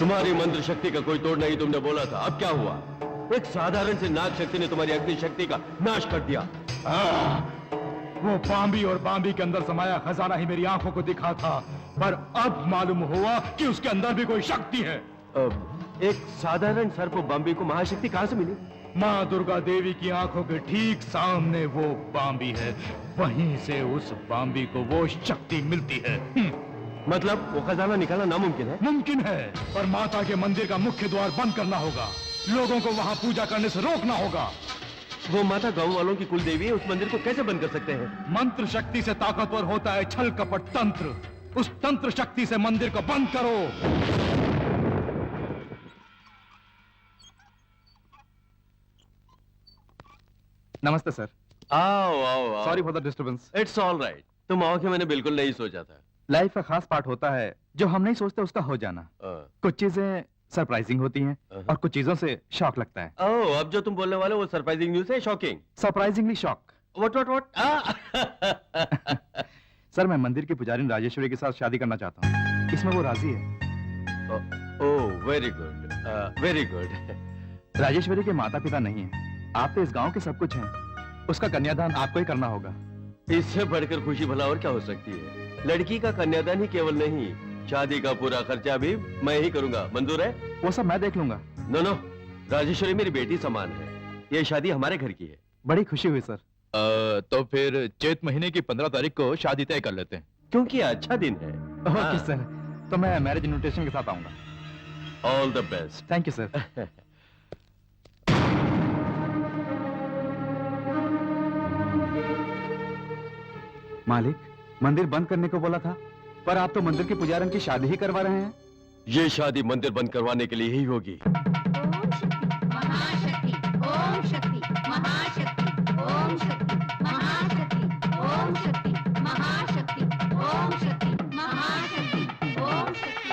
तुम्हारी मंत्र शक्ति का कोई तोड़ नहीं, तुमने बोला था। अब क्या हुआ? एक साधारण से नाग शक्ति ने तुम्हारी अग्नि शक्ति का नाश कर दिया। वो बाम्बी और बाम्बी के अंदर समाया खजाना ही मेरी आंखों को दिखा था, पर अब मालूम हुआ कि उसके अंदर भी कोई शक्ति है। एक साधारण सर्प बाम्बी को महाशक्ति कहां से मिली? माँ दुर्गा देवी की आंखों के ठीक सामने वो बाम्बी है, वहीं से उस बाम्बी को वो शक्ति मिलती है। मतलब वो खजाना निकालना नामुमकिन है? मुमकिन है, पर माता के मंदिर का मुख्य द्वार बंद करना होगा, लोगों को वहाँ पूजा करने से रोकना होगा। वो माता गांव वालों की कुल देवी है, उस मंदिर को कैसे बंद कर सकते हैं? मंत्र शक्ति से ताकतवर होता है छल कपट तंत्र, उस तंत्र शक्ति से मंदिर को बंद करो। नमस्ते सर। आओ आओ आओ। Sorry for the disturbance. It's all right. तुम आओ कि मैंने बिल्कुल नहीं सोचा था। लाइफ का खास पार्ट होता है जो हम नहीं सोचते उसका हो जाना। कुछ चीजें सरप्राइजिंग होती हैं और कुछ चीजों से शॉक लगता है। ओह, अब जो तुम बोलने वाले वो सरप्राइजिंग न्यूज़ है, shocking? Surprisingly shock. What? Sir, मैं मंदिर की पुजारी राजेश्वरी के साथ शादी करना चाहता हूँ। इसमें वो राजी है। Oh, very good, very good. Rajeshwari के माता पिता नहीं है, आप तो इस गांव के सब कुछ हैं। उसका कन्यादान आपको ही करना होगा। इससे बढ़कर खुशी भला और क्या हो सकती है? लड़की का कन्यादान ही केवल नहीं, शादी का पूरा खर्चा भी मैं ही करूंगा। मंजूर है? वो सब मैं देख लूंगा। नो, राजेश्वरी मेरी बेटी समान है। ये शादी हमारे घर की है। बड़ी खुशी हुई सर। तो फिर चैत महीने की 15 तारीख को शादी तय कर लेते हैं, क्योंकि अच्छा दिन है। ओके सर, तो मैं मैरिज इन्विटेशन के साथ आऊंगा। All the best. Thank you sir. मालिक, मंदिर बंद करने को बोला था, पर आप तो मंदिर के पुजारन की शादी ही करवा रहे हैं। ये शादी मंदिर बंद करवाने के लिए ही होगी। महाशक्ति, ओम शक्ति, महाशक्ति, ओम शक्ति, महाशक्ति, ओम शक्ति, महाशक्ति, ओम शक्ति, महाशक्ति, ओम शक्ति, महाशक्ति, ओम शक्ति,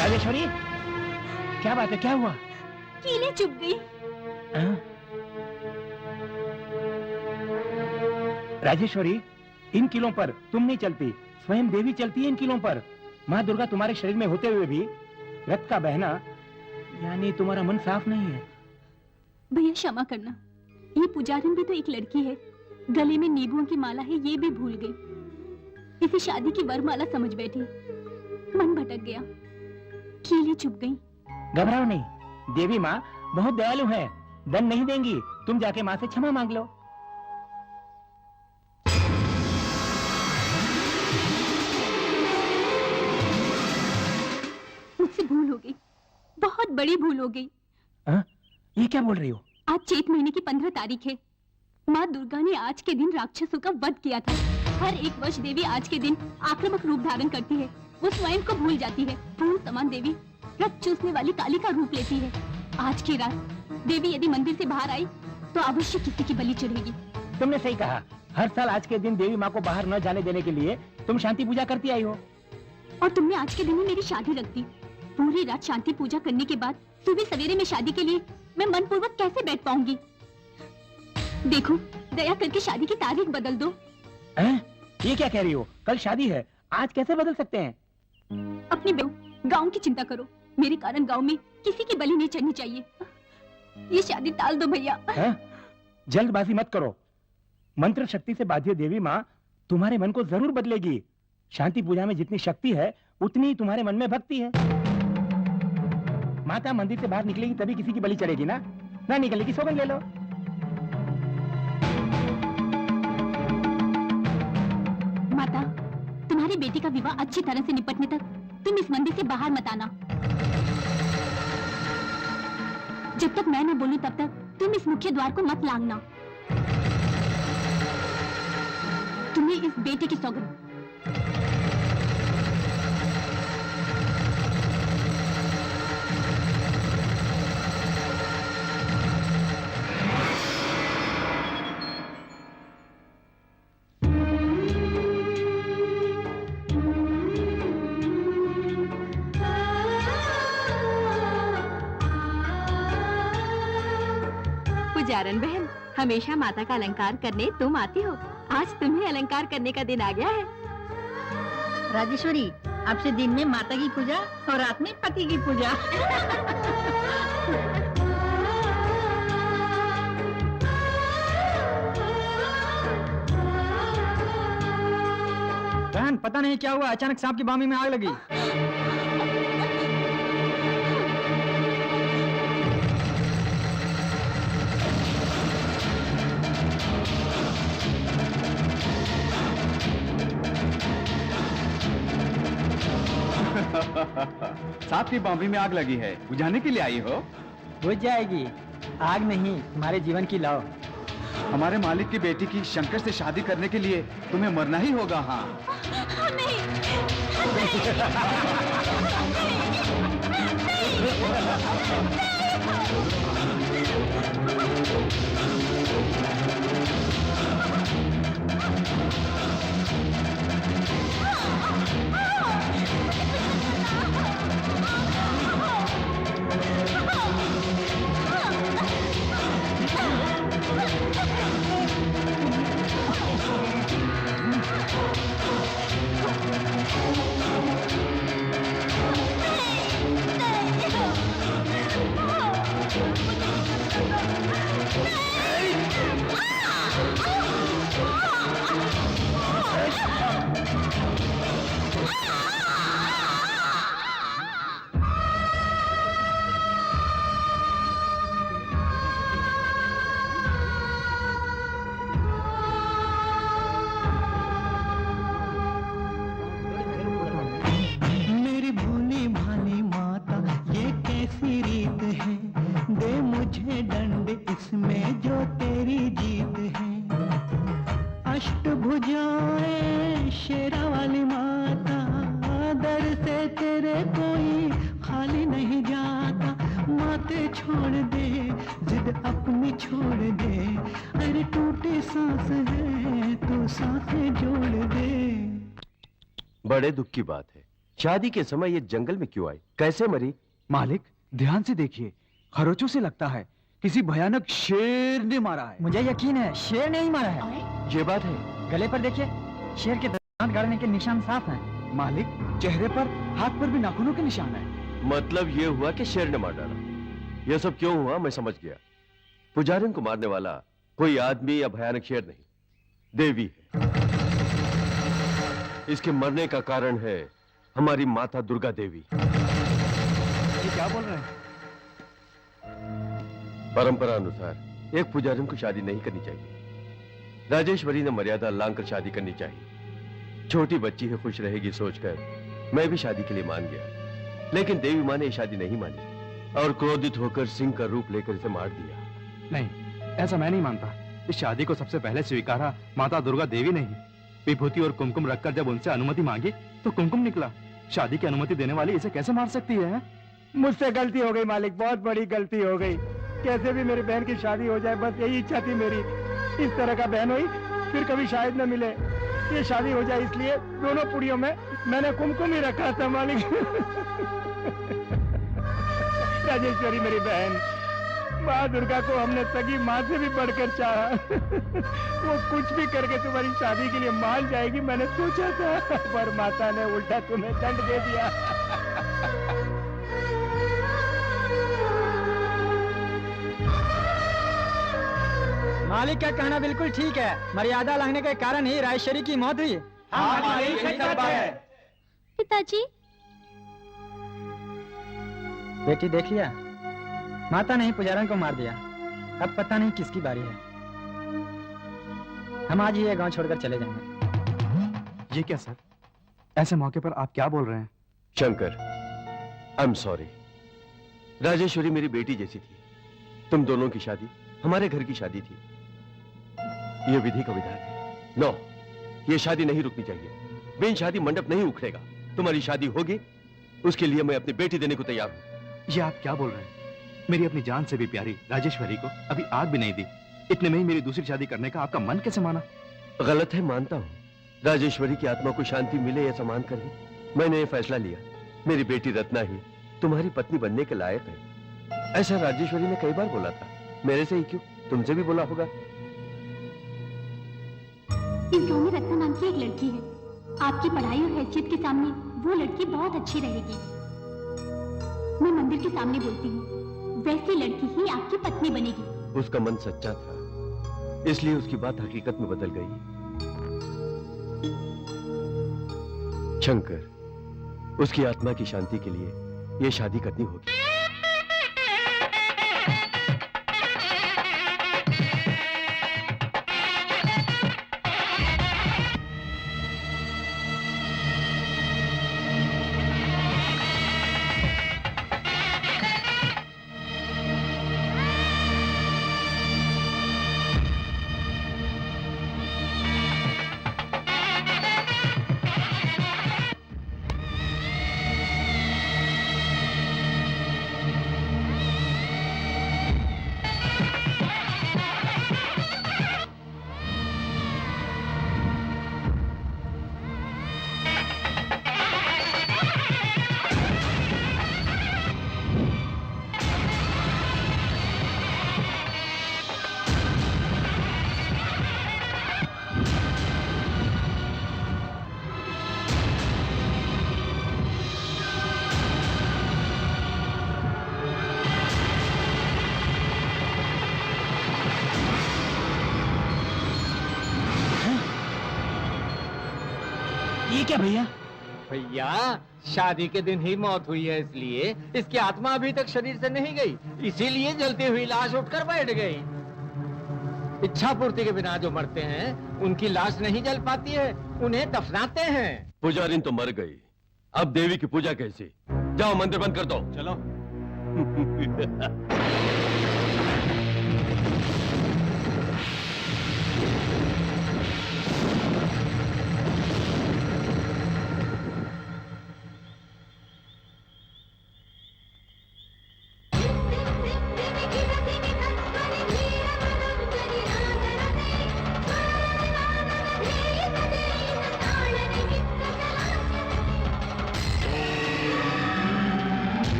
राजेश्वरी, क्या बात है, क्या हुआ? कीलें चुभ गई। हाँ? राजेश्वरी, इन कीलों पर तुम नहीं चलती, स्वयं देवी चलती है इन कीलों पर। माँ दुर्गा तुम्हारे शरीर में होते हुए भी रक्त का बहना, यानी तुम्हारा मन साफ नहीं है। भैया क्षमा करना, ये पुजारिन भी तो एक लड़की है, गले में नींबुओं की माला है ये भी भूल गई, इसे शादी की वरमाला समझ बैठी, मन भटक गया, कीलें चुभ गई। घबराओ नहीं, देवी माँ बहुत दयालु है, दंड नहीं देंगी, तुम जाके माँ से क्षमा मांग लो। मुझसे भूल हो गई, बहुत बड़ी भूल हो गई। ये क्या बोल रही हो? आज चैत महीने की 15 तारीख है। माँ दुर्गा ने आज के दिन राक्षसों का वध किया था। हर एक वर्ष देवी आज के दिन आक्रामक रूप धारण करती है, वो स्वयं को भूल जाती है। फूल समान देवी रक्त चूसने वाली काली का रूप लेती है। आज की रात देवी यदि मंदिर से बाहर आई तो अवश्य किसी की बलि चढ़ेगी। तुमने सही कहा, हर साल आज के दिन देवी माँ को बाहर न जाने देने के लिए तुम शांति पूजा करती आई हो। और तुमने आज के दिन ही मेरी शादी रख दी। पूरी रात शांति पूजा करने के बाद सुबह सवेरे में शादी के लिए मैं मनपूर्वक कैसे बैठ पाऊंगी? देखो, दया करके शादी की तारीख बदल दो। हैं? ये क्या कह रही हो? कल शादी है, आज कैसे बदल सकते हैं? अपनी गांव की चिंता करो, मेरे कारण गांव में किसी की बलि नहीं चढ़नी चाहिए। ये शादी टाल दो भैया। हैं? जल्दबाजी मत करो। मंत्र शक्ति से बाध्य देवी माँ तुम्हारे मन को जरूर बदलेगी। शांति पूजा में जितनी शक्ति है उतनी ही तुम्हारे मन में भक्ति है। माता मंदिर से बाहर निकलेगी तभी किसी की बलि चढ़ेगी ना? ना निकलेगी सौगंध ले लो। माता, तुम्हारी बेटी का विवाह अच्छी तरह से निपटने तक तुम इस मंदिर से बाहर मत आना। जब तक मैं न बोलूं तब तक तुम इस मुख्य द्वार को मत लांघना। तुम्हें इस बेटे की सौगंध। पुजारन बहन, हमेशा माता का अलंकार करने तुम आती हो, आज तुम्हें अलंकार करने का दिन आ गया है। राजेश्वरी, अब से दिन में माता की पूजा और रात में पति की पूजा। बहन, पता नहीं क्या हुआ, अचानक सांप की बामी में आग लगी। सांप की बांबी में आग लगी है, बुझाने के लिए आई हो? बुझ जाएगी, आग नहीं, तुम्हारे जीवन की लौ। हमारे मालिक की बेटी की शंकर से शादी करने के लिए तुम्हें मरना ही होगा। हाँ, मेरी भोली भाली माता, ये कैसी रीत है, दे मुझे दंड इसमें जो तेरी जीत है। अष्टभुजाएं शेरा वाली माता, दर से तेरे कोई खाली नहीं जाता। माते छोड़ दे, जिद अपनी छोड़ दे, अरे टूटी सांस है तू सांसें जोड़ दे। बड़े दुख की बात है, शादी के समय ये जंगल में क्यों आई, कैसे मरी? मालिक ध्यान से देखिए, खरोचों से लगता है किसी भयानक शेर ने मारा है। मुझे यकीन है शेर ने ही मारा है। ये बात है। गले पर देखिए, शेर के दांत गाड़ने के निशान साफ हैं। मालिक चेहरे पर, हाथ पर भी नाखूनों के निशान है। मतलब ये हुआ कि शेर ने मार डाला। ये सब क्यों हुआ मैं समझ गया। पुजारिन को मारने वाला कोई आदमी या भयानक शेर नहीं, देवी है। इसके मरने का कारण है हमारी माता दुर्गा देवी। ये क्या बोल रहे हैं? परंपरा अनुसार एक पुजारिन को शादी नहीं करनी चाहिए। राजेश्वरी ने मर्यादा लांघकर शादी करनी चाहिए। छोटी बच्ची है, खुश रहेगी सोचकर मैं भी शादी के लिए मान गया, लेकिन देवी माँ ने ये शादी नहीं मानी और क्रोधित होकर सिंह का रूप लेकर इसे मार दिया। नहीं, ऐसा मैं नहीं मानता। इस शादी को सबसे पहले स्वीकारा माता दुर्गा देवी ने ही। विभूति और कुमकुम रखकर जब उनसे अनुमति मांगी तो कुमकुम निकला। शादी की अनुमति देने वाली इसे कैसे मार सकती है? मुझसे गलती हो गई मालिक, बहुत बड़ी गलती हो गई। कैसे भी मेरी बहन की शादी हो जाए, बस यही इच्छा थी मेरी। इस तरह का बहन हुई फिर कभी शायद न मिले। ये शादी हो जाए इसलिए दोनों पुड़ियों में मैंने कुमकुम ही रखा था मालिक। राजेश्वरी मेरी बहन, माँ दुर्गा को हमने सगी माँ से भी बढ़कर चाहा। वो कुछ भी करके तुम्हारी शादी के लिए मान जाएगी मैंने सोचा था, पर माता ने उल्टा तुम्हें दंड दे दिया। मालिक का कहना बिल्कुल ठीक है। मर्यादा लगने के कारण ही राजेश्वरी की मौत हुई। पिताजी, बेटी देख लिया, माता ने ही पुजारन को मार दिया। अब पता नहीं किसकी बारी है। हम आज ही ये गांव छोड़कर चले जाएंगे। ये क्या सर, ऐसे मौके पर आप क्या बोल रहे हैं? Shankar, I am sorry. Rajeshwari मेरी बेटी जैसी थी। तुम दोनों की शादी हमारे घर की शादी थी। ये विधि का विधान है। नो, ये शादी नहीं रुकनी चाहिए। बिन शादी मंडप नहीं उखड़ेगा। तुम्हारी शादी होगी, उसके लिए मैं अपनी बेटी देने को तैयार हूं। ये आप क्या बोल रहे हैं? मेरी अपनी जान से भी प्यारी राजेश्वरी को अभी आग भी नहीं दी, इतने में ही मेरी दूसरी शादी करने का आपका मन कैसे माना? गलत है, मानता हूं। राजेश्वरी की आत्मा को शांति मिले ऐसा मानकर ही मैंने ये फैसला लिया। मेरी बेटी रत्ना ही तुम्हारी पत्नी बनने के लायक है। ऐसा राजेश्वरी ने कई बार बोला था। मेरे से ही क्यों, तुमसे भी बोला होगा। इस गांव में रत्ना नाम की एक लड़की है। आपकी पढ़ाई और हैसियत के सामने वो लड़की बहुत अच्छी रहेगी। मैं मंदिर के सामने बोलती हूँ, वैसी लड़की ही आपकी पत्नी बनेगी। उसका मन सच्चा था, इसलिए उसकी बात हकीकत में बदल गई। शंकर, उसकी आत्मा की शांति के लिए ये शादी करनी होगी। ये क्या भैया? भैया, शादी के दिन ही मौत हुई है, इसलिए इसकी आत्मा अभी तक शरीर से नहीं गई, इसीलिए जलती हुई लाश उठकर बैठ गई। इच्छा पूर्ति के बिना जो मरते हैं उनकी लाश नहीं जल पाती है, उन्हें दफनाते हैं। पुजारिन तो मर गई, अब देवी की पूजा कैसे? जाओ मंदिर बंद कर दो। चलो।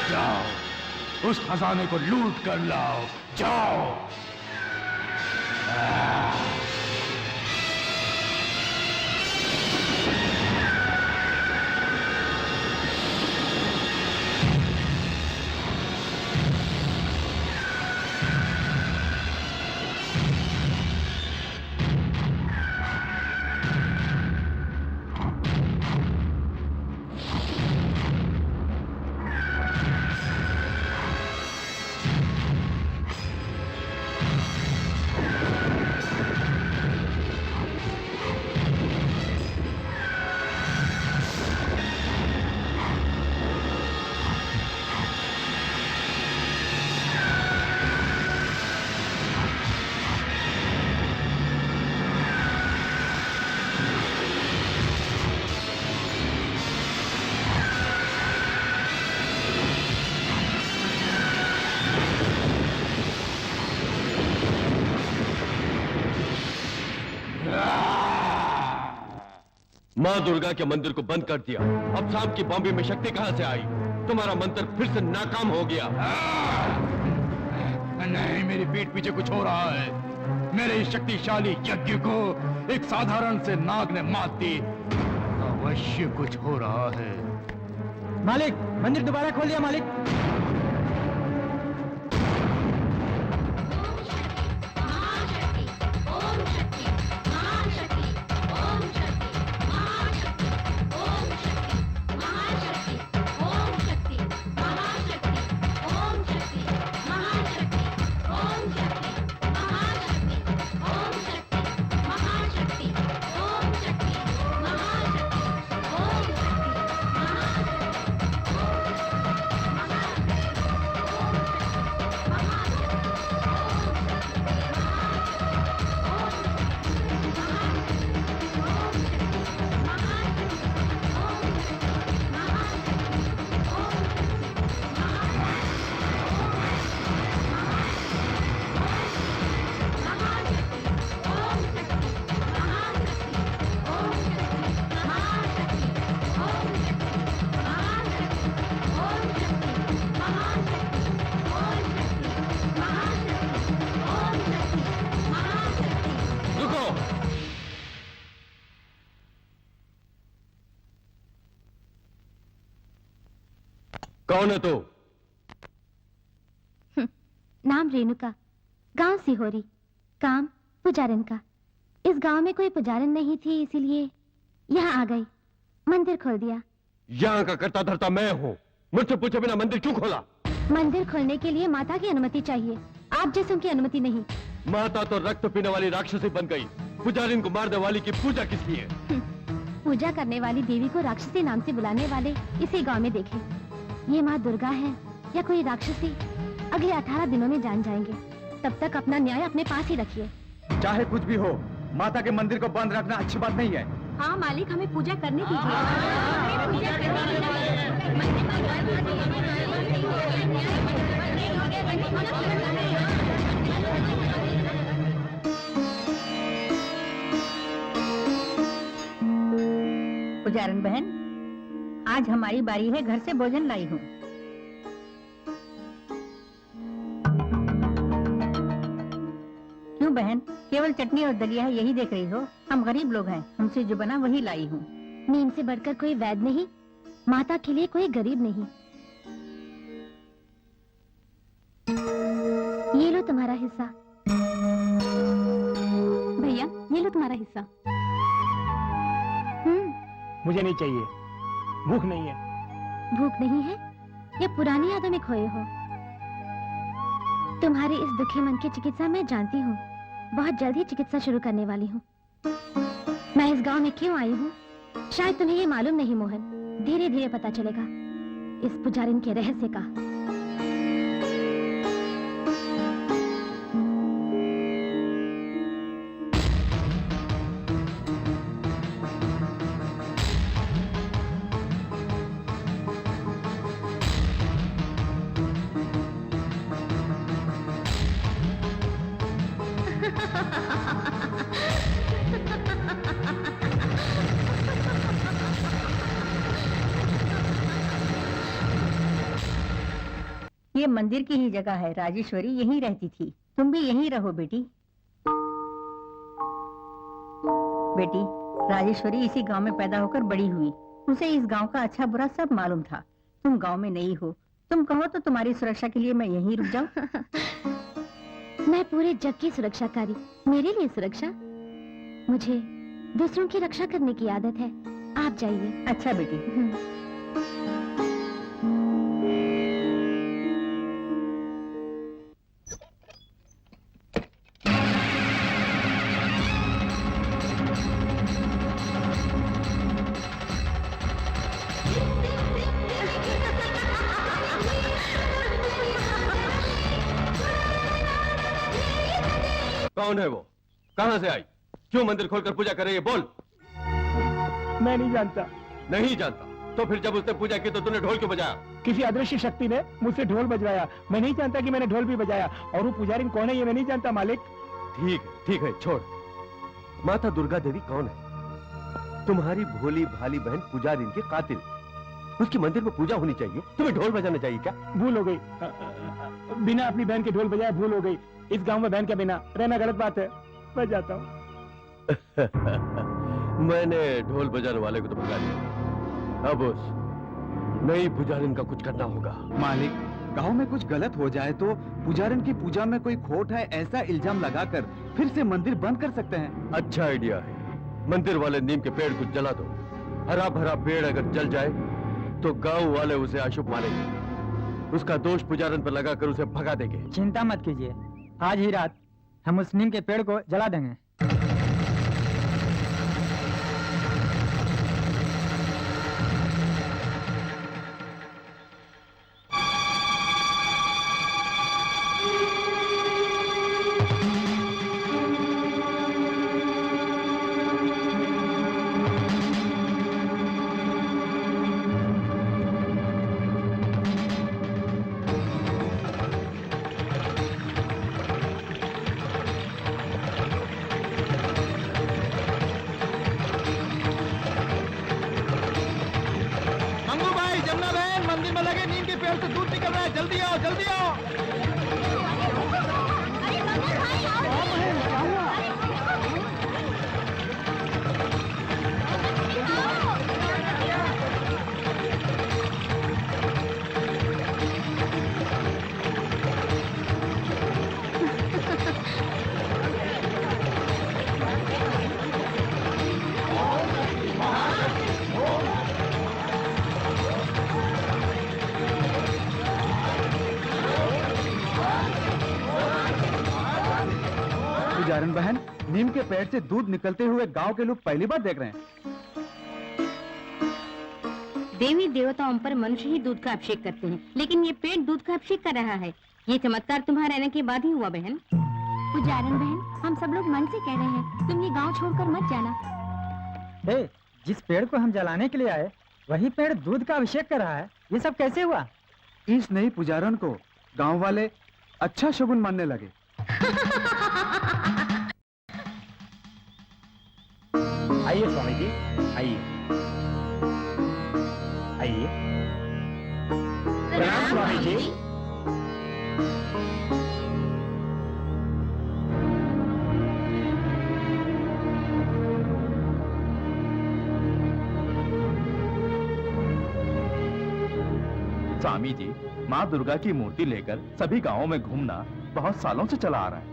जाओ, उस खजाने को लूट कर लाओ, जाओ। माँ दुर्गा के मंदिर को बंद कर दिया। अब सांप की बॉम्बे में शक्ति कहाँ से आई? तुम्हारा मंत्र फिर से नाकाम हो गया। नहीं, मेरी पीठ पीछे कुछ हो रहा है। मेरे इस शक्तिशाली यज्ञ को एक साधारण से नाग ने मात दी। अवश्य कुछ हो रहा है। मालिक, मंदिर दोबारा खोल दिया मालिक। कौन है तू? नाम रेणुका, गांव सिहोरी, काम पुजारन का। इस गांव में कोई पुजारन नहीं थी, इसीलिए यहाँ आ गई। मंदिर खोल दिया। यहाँ का कर्ता धर्ता मैं हूँ। मुझसे पूछे बिना मंदिर क्यों खोला? मंदिर खोलने के लिए माता की अनुमति चाहिए, आप जैसों की अनुमति नहीं। माता तो रक्त पीने वाली राक्षसी बन गई। पुजारिन को मारने वाली की पूजा किसकी है? पूजा करने वाली देवी को राक्षसी नाम से बुलाने वाले इसी गांव में देखे। ये माँ दुर्गा है या कोई राक्षसी, अगले 18 दिनों में जान जाएंगे। तब तक अपना न्याय अपने पास ही रखिए। चाहे कुछ भी हो, माता के मंदिर को बंद रखना अच्छी बात नहीं है। हाँ मालिक, हमें पूजा करने पुजारन बहन, आज हमारी बारी है, घर से भोजन लाई हूँ। क्यों बहन, केवल चटनी और दलिया है यही देख रही हो? हम गरीब लोग हैं, हमसे जो बना वही लाई हूँ। नीम से बढ़कर कोई वैद नहीं, माता के लिए कोई गरीब नहीं। ये लो तुम्हारा हिस्सा। भैया, ये लो तुम्हारा हिस्सा। मुझे नहीं चाहिए, भूख नहीं है। भूख नहीं है या पुरानी यादों में खोए हो? तुम्हारी इस दुखी मन की चिकित्सा मैं जानती हूँ। बहुत जल्द ही चिकित्सा शुरू करने वाली हूँ। मैं इस गांव में क्यों आई हूँ शायद तुम्हें ये मालूम नहीं मोहन। धीरे धीरे पता चलेगा इस पुजारिन के रहस्य का। ये मंदिर की ही जगह है, राजेश्वरी यहीं रहती थी। तुम भी यहीं रहो बेटी। बेटी, राजेश्वरी इसी गांव में पैदा होकर बड़ी हुई। उसे इस गांव का अच्छा बुरा सब मालूम था। तुम गांव में नई हो, तुम कहो तो तुम्हारी सुरक्षा के लिए मैं यहीं रुक जाऊं। मैं पूरे जग की सुरक्षाकारी, मेरे लिए सुरक्षा? मुझे दूसरों की रक्षा करने की आदत है। आप जाइए। अच्छा बेटी। कौन है वो? कहां से आई? क्यों मंदिर खोलकर पूजा कर रही है? बोल। मैं नहीं जानता। नहीं जानता? तो फिर जब उसने पूजा की तो तूने ढोल क्यों बजाया? किसी अदृश्य शक्ति ने मुझसे ढोल बजवाया। मैं नहीं जानता कि मैंने ढोल भी बजाया। और वो पुजारी कौन है ये मैं नहीं जानता मालिक। ठीक है, छोड़। माता दुर्गा देवी कौन है? तुम्हारी भोली भाली बहन पुजारिन के कातिल, उसकी मंदिर में पूजा होनी चाहिए, तुम्हें ढोल बजाना चाहिए क्या? भूल हो गई। बिना अपनी बहन के ढोल बजाए भूल हो गई। इस गांव में बहन के बिना रहना गलत बात है। मैं जाता हूँ। मैंने ढोल बजाने वाले को तो भगा दिया, अब उस नई पुजारिन का कुछ करना होगा। मालिक, गांव में कुछ गलत हो जाए तो पुजारिन की पूजा में कोई खोट है ऐसा इल्जाम लगाकर फिर से मंदिर बंद कर सकते हैं। अच्छा आइडिया है। मंदिर वाले नीम के पेड़ को जला दो। हरा भरा पेड़ अगर जल जाए तो गांव वाले उसे अशुभ मानेंगे, उसका दोष पुजारन पर लगाकर उसे भगा देंगे। चिंता मत कीजिए, आज ही रात हम उस नीम के पेड़ को जला देंगे। पुजारन बहन, नीम के पेड़ से दूध निकलते हुए गांव के लोग पहली बार देख रहे हैं। देवी देवताओं पर मनुष्य ही दूध का अभिषेक करते हैं, लेकिन ये पेड़ दूध का अभिषेक कर रहा है। ये चमत्कार तुम्हारे रहने के बाद ही हुआ बहन। पुजारन बहन, हम सब लोग मन से कह रहे हैं, तुम ये गांव छोड़कर मत जाना। जिस पेड़ को हम जलाने के लिए आए, वही पेड़ दूध का अभिषेक कर रहा है। ये सब कैसे हुआ? इस नई पुजारन को गांव वाले अच्छा शगुन मानने लगे। आइए स्वामी जी, आइए आइए। प्रणाम स्वामी जी। स्वामी जी, माँ दुर्गा की मूर्ति लेकर सभी गांवों में घूमना बहुत सालों से चला आ रहा है।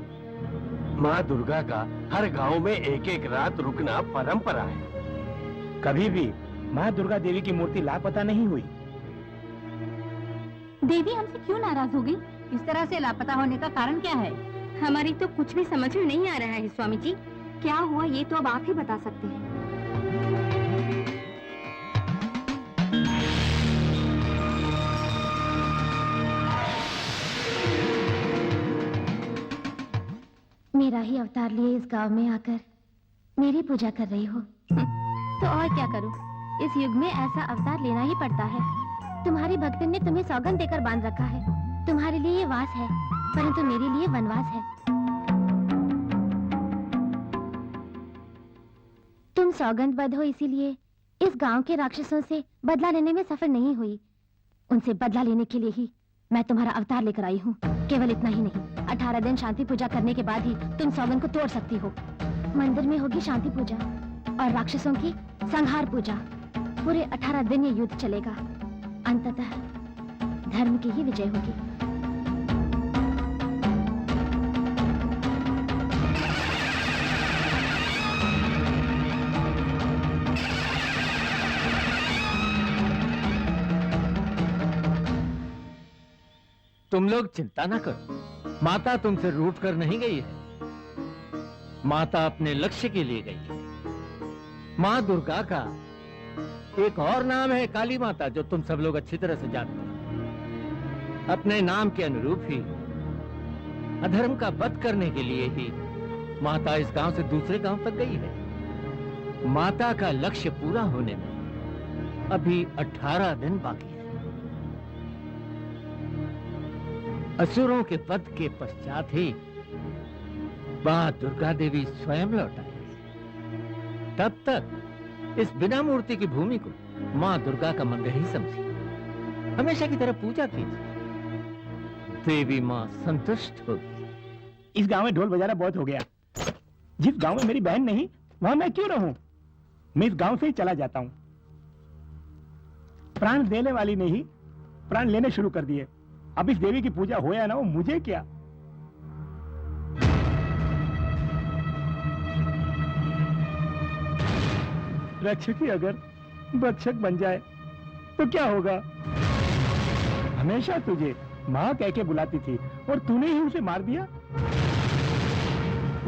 माँ दुर्गा का हर गांव में एक एक रात रुकना परंपरा है। कभी भी माँ दुर्गा देवी की मूर्ति लापता नहीं हुई। देवी हमसे क्यों नाराज हो गई? इस तरह से लापता होने का कारण क्या है? हमारी तो कुछ भी समझ में नहीं आ रहा है स्वामी जी। क्या हुआ ये तो अब आप ही बता सकते हैं। मेरा ही अवतार लिए इस गांव में आकर मेरी पूजा कर रही हो, तो और क्या करूं? इस युग में ऐसा अवतार लेना ही पड़ता है। तुम्हारी भक्तिन ने तुम्हें सौगंध देकर बांध रखा है। तुम्हारे लिए ये वास है, परंतु मेरे लिए वनवास है। तुम सौगंधबद्ध हो, इसीलिए इस गांव के राक्षसों से बदला लेने में सफल नहीं हुई। उनसे बदला लेने के लिए ही मैं तुम्हारा अवतार लेकर आई हूँ। केवल इतना ही नहीं, 18 दिन शांति पूजा करने के बाद ही तुम सौगंध को तोड़ सकती हो। मंदिर में होगी शांति पूजा और राक्षसों की संहार पूजा। पूरे 18 दिन ये युद्ध चलेगा। अंततः धर्म की ही विजय होगी। तुम लोग चिंता ना करो, माता तुमसे रूठ कर नहीं गई है। माता अपने लक्ष्य के लिए गई है। माँ दुर्गा का एक और नाम है काली माता, जो तुम सब लोग अच्छी तरह से जानते हो। अपने नाम के अनुरूप ही अधर्म का वध करने के लिए ही माता इस गांव से दूसरे गांव तक गई है। माता का लक्ष्य पूरा होने में अभी 18 दिन बाकी है। असुरों के वध के पश्चात ही मां दुर्गा देवी स्वयं लौट आएगी। तब तक इस बिना मूर्ति की भूमि को माँ दुर्गा का मंदिर ही समझिए, हमेशा की तरह पूजा कीजिए, देवी माँ संतुष्ट होगी। इस गांव में ढोल बजाना बहुत हो गया। जिस गांव में मेरी बहन नहीं, वहां मैं क्यों रहूं? मैं इस गांव से ही चला जाता हूं। प्राण देने वाली ने ही प्राण लेने शुरू कर दिए। अब इस देवी की पूजा हो या ना हो, मुझे क्या? रक्षक ही अगर भक्षक बन जाए तो क्या होगा? हमेशा तुझे माँ कह के बुलाती थी और तूने ही उसे मार दिया।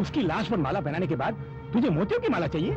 उसकी लाश पर माला पहनाने के बाद तुझे मोतियों की माला चाहिए?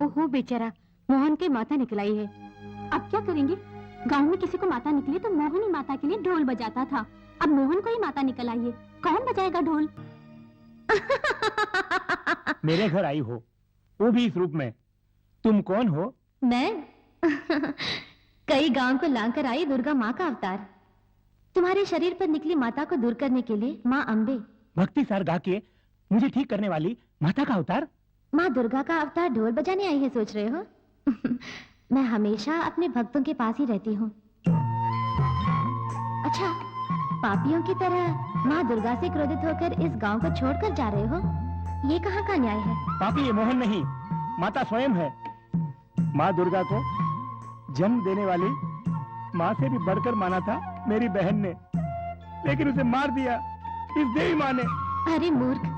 ओहो बेचारा, मोहन की माता निकल आई है। अब क्या करेंगे? गांव में किसी को माता निकली तो मोहन ही माता के लिए ढोल बजाता था। अब मोहन को ही माता निकल आई है, कौन बजाएगा ढोल? मेरे घर आई हो, वो भी इस रूप में। तुम कौन हो? मैं कई गांव को लांकर आई दुर्गा माँ का अवतार। तुम्हारे शरीर पर निकली माता को दूर करने के लिए माँ अम्बे, भक्ति सार गा के मुझे ठीक करने वाली माता का अवतार। माँ दुर्गा का अवतार ढोल बजाने आई है, सोच रहे हो? मैं हमेशा अपने भक्तों के पास ही रहती हूँ। अच्छा, पापियों की तरह माँ दुर्गा से क्रोधित होकर इस गांव को छोड़कर जा रहे हो? ये कहाँ का न्याय है? पापी ये मोहन नहीं, माता स्वयं है। माँ दुर्गा को जन्म देने वाली माँ से भी बढ़कर माना था मेरी बहन ने, लेकिन उसे मार दिया इस देवी माँ ने। अरे मूर्ख,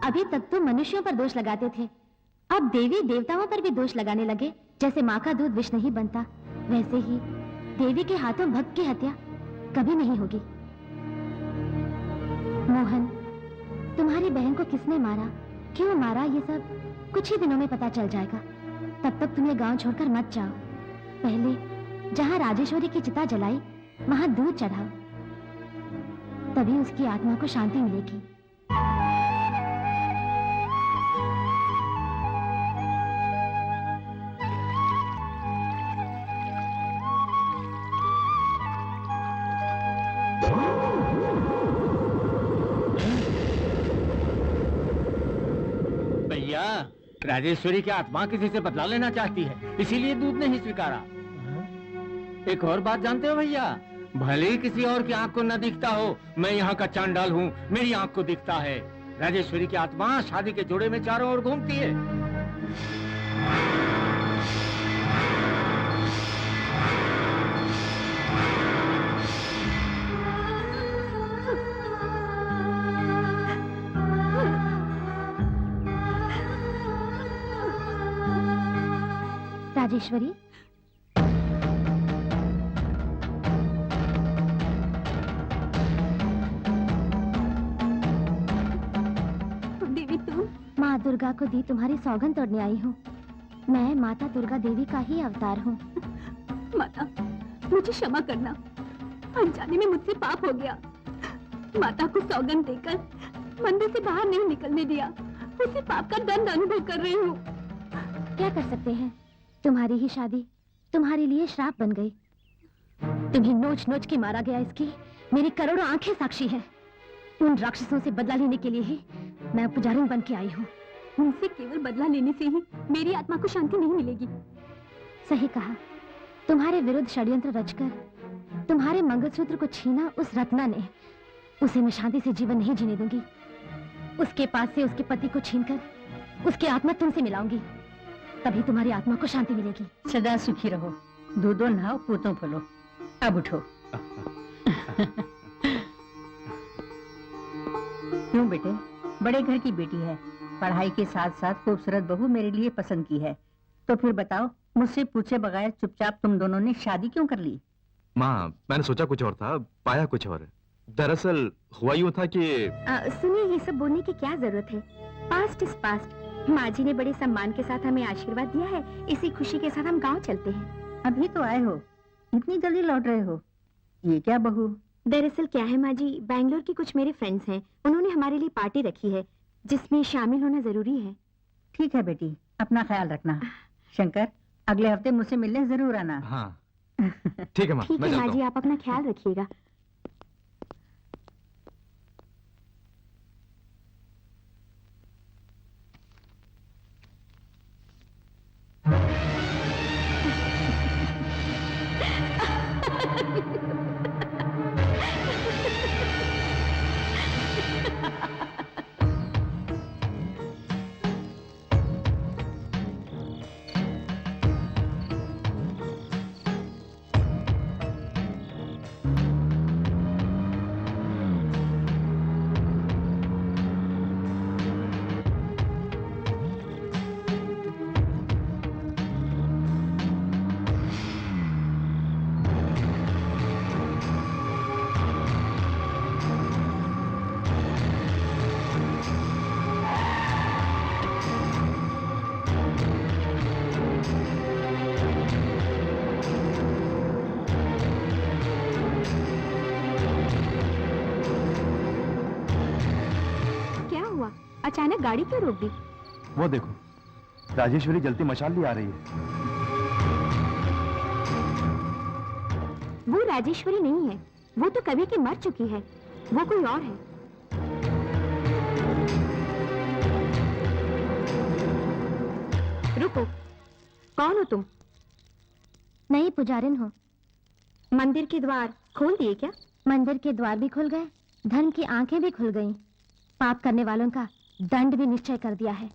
अभी तक तो मनुष्यों पर दोष लगाते थे, अब देवी देवताओं पर भी दोष लगाने लगे। जैसे माँ का दूध विष नहीं बनता, वैसे ही देवी के हाथों भक्त की हत्या कभी नहीं होगी। मोहन, तुम्हारी बहन को किसने मारा, क्यों मारा, ये सब कुछ ही दिनों में पता चल जाएगा। तब तक तुम्हें गांव छोड़कर मत जाओ। पहले जहां राजेश्वरी की चिता जलाई, वहां दूध चढ़ाओ, तभी उसकी आत्मा को शांति मिलेगी। भैया, राजेश्वरी की आत्मा किसी से बदला लेना चाहती है, इसीलिए दूध नहीं स्वीकारा। एक और बात जानते हो भैया, भले ही किसी और की आंख को न दिखता हो, मैं यहाँ का चांडाल हूँ, मेरी आंख को दिखता है। राजेश्वरी की आत्मा शादी के जोड़े में चारों ओर घूमती है। राजेश्वरी, देवी तुम? माँ दुर्गा को दी तुम्हारी सौगंध तोड़ने आई हूँ। मैं माता दुर्गा देवी का ही अवतार हूँ। माता, मुझे क्षमा करना, अनजाने में मुझसे पाप हो गया। माता को सौगंध देकर मंदिर से बाहर नहीं निकलने दिया, उसी पाप का दंड अनुभव कर रही हूँ। क्या कर सकते हैं, तुम्हारी ही शादी तुम्हारे लिए श्राप बन गई। तुम्हें नोच नोच के मारा गया, इसकी मेरी करोड़ों आंखें साक्षी हैं। उन राक्षसों से बदला लेने के लिए ही मैं पुजारी बन के आई हूँ। उनसे केवल बदला लेने से ही मेरी आत्मा को शांति नहीं मिलेगी। सही कहा, तुम्हारे विरुद्ध षड्यंत्र रचकर तुम्हारे मंगलसूत्र को छीना उस रत्ना ने, उसे मैं शांति से जीवन नहीं जीने दूंगी। उसके पास से उसके पति को छीनकर उसकी आत्मा तुमसे मिलाऊंगी, तभी तुम्हारी आत्मा को शांति मिलेगी। सदा सुखी रहो, दूधो नहाओ, पूतों फलो। अब उठो। क्यों बेटे, बड़े घर की बेटी है, पढ़ाई के साथ साथ खूबसूरत बहू मेरे लिए पसंद की है, तो फिर बताओ, मुझसे पूछे बगैर चुपचाप तुम दोनों ने शादी क्यों कर ली? माँ, मैंने सोचा कुछ और था, पाया कुछ और। दरअसल हुआ यूं था कि सुनिए, ये सब बोलने की क्या जरूरत है? Past is past. माँ जी ने बड़े सम्मान के साथ हमें आशीर्वाद दिया है, इसी खुशी के साथ हम गांव चलते हैं। अभी तो आए हो, इतनी जल्दी लौट रहे हो? ये क्या बहू? दरअसल क्या है माँ जी, बैंगलोर के कुछ मेरे फ्रेंड्स हैं, उन्होंने हमारे लिए पार्टी रखी है जिसमें शामिल होना जरूरी है। ठीक है बेटी, अपना ख्याल रखना। शंकर, अगले हफ्ते मुझसे मिलने जरूर आना। हाँ ठीक है माँ, ठीक मैं है माँ चलता जी, हूँ। आप अपना ख्याल रखिएगा। क्या हुआ, अचानक गाड़ी क्यों रोक दी? वो देखो, राजेश्वरी जलती मशाल लिए आ रही है। वो राजेश्वरी नहीं है, वो तो कभी की मर चुकी है, वो कोई और है। रुको, कौन हो तुम? नई पुजारिन हो। मंदिर के द्वार खोल दिए क्या? मंदिर के द्वार भी खुल गए, धर्म की आंखें भी खुल गईं, पाप करने वालों का दंड भी निश्चय कर दिया है।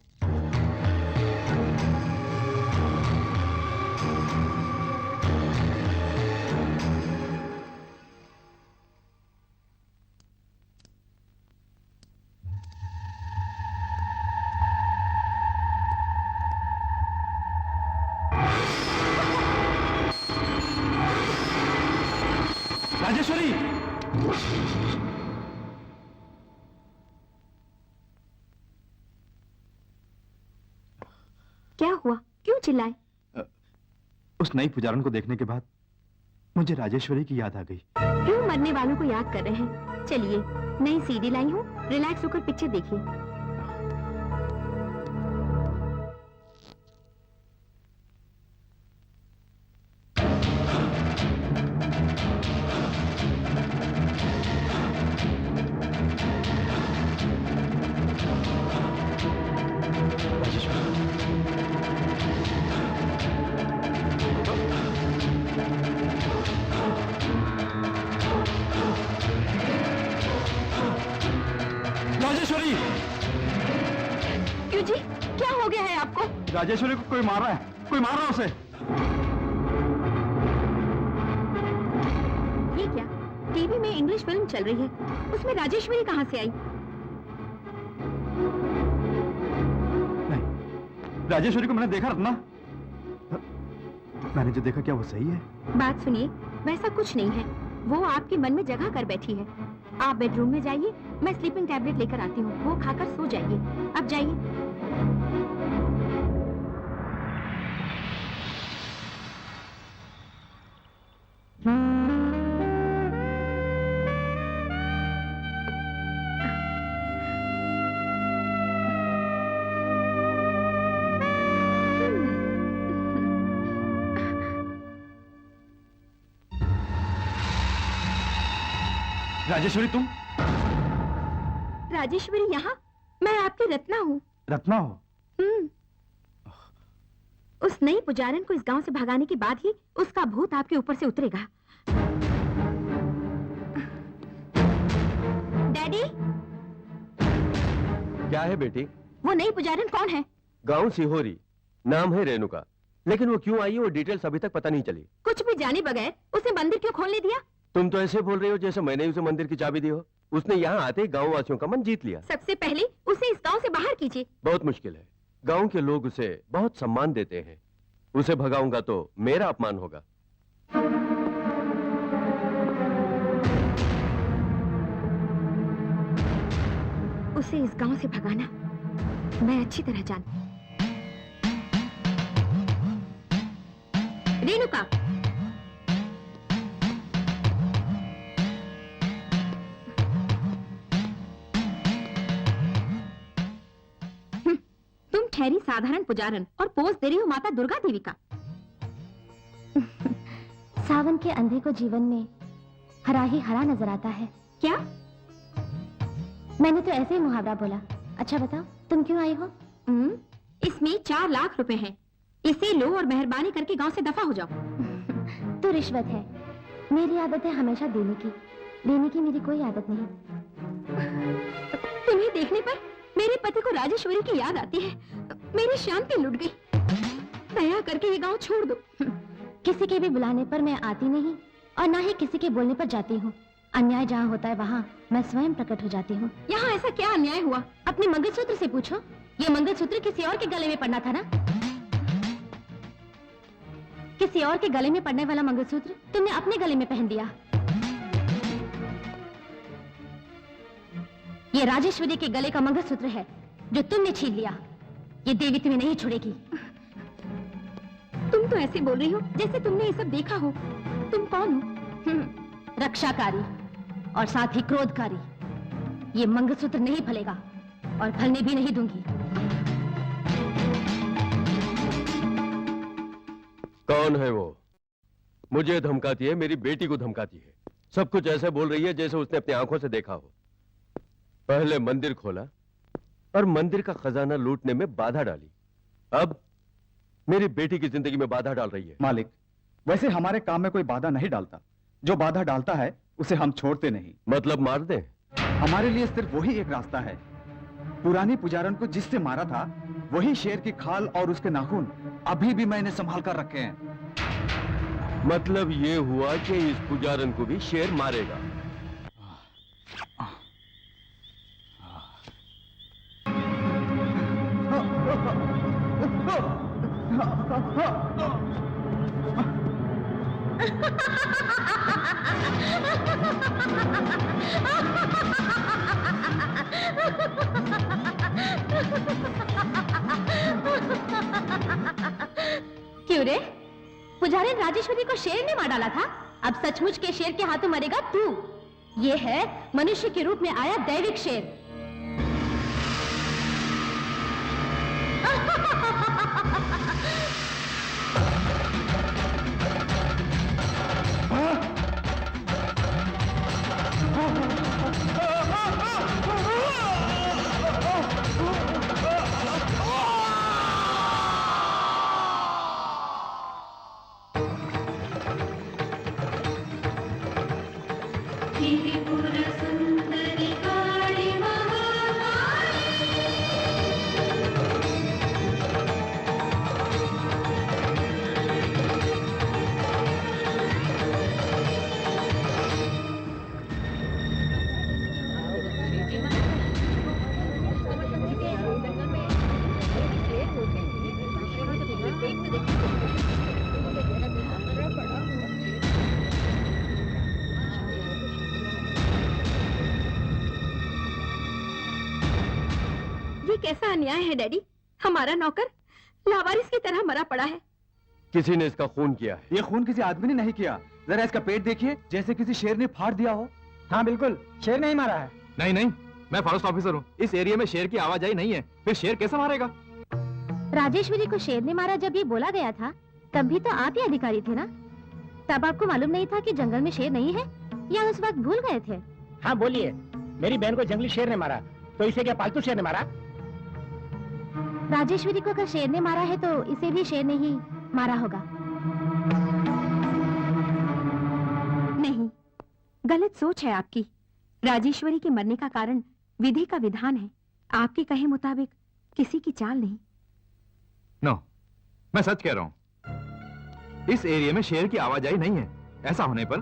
राजेश्वरी! क्या हुआ, क्यों चिल्लाए? उस नई पुजारन को देखने के बाद मुझे राजेश्वरी की याद आ गई। क्यों मरने वालों को याद कर रहे हैं? चलिए, नई सीडी लाई हूँ, रिलैक्स होकर पिक्चर देखिए। राजेश्वरी! क्यों जी, क्या हो गया है आपको? राजेश्वरी को कोई मार रहा है, कोई मार रहा है उसे। ये क्या, टीवी में इंग्लिश फिल्म चल रही है, उसमें राजेश्वरी कहाँ से आई? नहीं, राजेश्वरी को मैंने देखा रत्ना। मैंने जो देखा क्या वो सही है? बात सुनिए, वैसा कुछ नहीं है, वो आपके मन में जगह कर बैठी है। आप बेडरूम में जाइए, मैं स्लीपिंग टैबलेट लेकर आती हूँ, वो खाकर सो जाइए। अब जाइए। राजेश्वरी तुम? राजेश्वरी यहाँ? मैं आपकी रत्ना हूँ। रत्ना हो? उस नई पुजारन को इस गांव से भगाने के बाद ही उसका भूत आपके ऊपर से उतरेगा। डैडी, क्या है बेटी? वो नई पुजारन कौन है? गांव सिहोरी, नाम है रेणुका, लेकिन वो क्यों आई है वो डिटेल्स अभी तक पता नहीं चली। कुछ भी जाने बगैर उसे मंदिर क्यों खोलने दिया? तुम तो ऐसे बोल रही हो जैसे मैंने उसे मंदिर की चाबी दी हो। उसने यहाँ आते ही गांव वासियों का मन जीत लिया। सबसे पहले उसे इस गांव से बाहर कीजिए। बहुत मुश्किल है, गांव के लोग उसे बहुत सम्मान देते हैं। उसे भगाऊंगा तो मेरा अपमान होगा। उसे इस गांव से भगाना मैं अच्छी तरह जानती हूँ। रेणुका, तुम ठहरी साधारण पुजारन और पोज दे रही हो माता दुर्गा देवी का। सावन के अंधे को जीवन में हरा ही हरा नजर आता है। क्या? मैंने तो ऐसे ही मुहावरा बोला। अच्छा बताओ, तुम क्यों आई हो? इसमें 4 लाख रुपए हैं। इसे लो और मेहरबानी करके गांव से दफा हो जाओ। तो रिश्वत है। मेरी आदत है हमेशा देने की, लेने की मेरी कोई आदत नहीं। तुम्हें देखने पर मेरे पति को राजेश्वरी की याद आती है। मेरी शांति लुट गई। दया करके ये गांव छोड़ दो। किसी के भी बुलाने पर मैं आती नहीं और ना ही किसी के बोलने पर जाती हूँ। अन्याय जहाँ होता है वहाँ मैं स्वयं प्रकट हो जाती हूँ। यहाँ ऐसा क्या अन्याय हुआ? अपने मंगलसूत्र से पूछो। ये मंगलसूत्र किसी और के गले में पड़ना था ना? किसी और के गले में पड़ने वाला मंगलसूत्र तुमने अपने गले में पहन दिया। ये राजेश्वरी के गले का मंगलसूत्र है जो तुमने छीन लिया। ये देवी तुम्हें नहीं छोड़ेगी। तुम तो ऐसे बोल रही हो जैसे तुमने ये सब देखा हो। तुम कौन हो? रक्षाकारी और साथ ही क्रोधकारी। ये मंगलसूत्र नहीं फलेगा और फलने भी नहीं दूंगी। कौन है वो? मुझे धमकाती है, मेरी बेटी को धमकाती है। सब कुछ ऐसे बोल रही है जैसे उसने अपनी आंखों से देखा हो। पहले मंदिर खोला और मंदिर का खजाना लूटने में बाधा डाली। अब मेरी बेटी की जिंदगी में बाधा डाल रही है। मालिक, वैसे हमारे काम में कोई बाधा नहीं डालता। जो बाधा डालता है उसे हम छोड़ते नहीं। मतलब मार दें? हमारे लिए सिर्फ वही एक रास्ता है। पुरानी पुजारन को जिससे मारा था वही शेर की खाल और उसके नाखून अभी भी मैंने संभाल कर रखे हैं। मतलब ये हुआ कि इस पुजारन को भी शेर मारेगा। क्यों रे? पुजारी राजेश्वरी को शेर ने मार डाला था। अब सचमुच के शेर के हाथों मरेगा तू। ये है मनुष्य के रूप में आया दैविक शेर। कैसा अन्याय है डैडी। हमारा नौकर लावारिस की तरह मरा पड़ा है। किसी ने इसका खून किया है। ये खून किसी आदमी ने नहीं किया। जरा इसका पेट देखिए, जैसे किसी शेर ने फाड़ दिया हो। हाँ बिल्कुल, शेर नहीं मारा है। नहीं नहीं, मैं फॉरेस्ट ऑफिसर हूँ। इस एरिया में शेर की आवाजाही नहीं है, फिर शेर कैसे मारेगा? राजेश्वरी को शेर ने मारा जब ये बोला गया था तब भी तो आप ही अधिकारी थे ना? तब आपको मालूम नहीं था कि जंगल में शेर नहीं है, या उस वक्त भूल गए थे? हाँ बोलिए, मेरी बहन को जंगली शेर ने मारा, तो इसे क्या पालतू शेर ने मारा? राजेश्वरी को अगर शेर ने मारा है तो इसे भी शेर ने ही मारा होगा। नहीं, गलत सोच है आपकी। राजेश्वरी के मरने का कारण विधि का विधान है, आपके कहे मुताबिक किसी की चाल नहीं। नो, मैं सच कह रहा हूँ। इस एरिया में शेर की आवाजाही नहीं है। ऐसा होने पर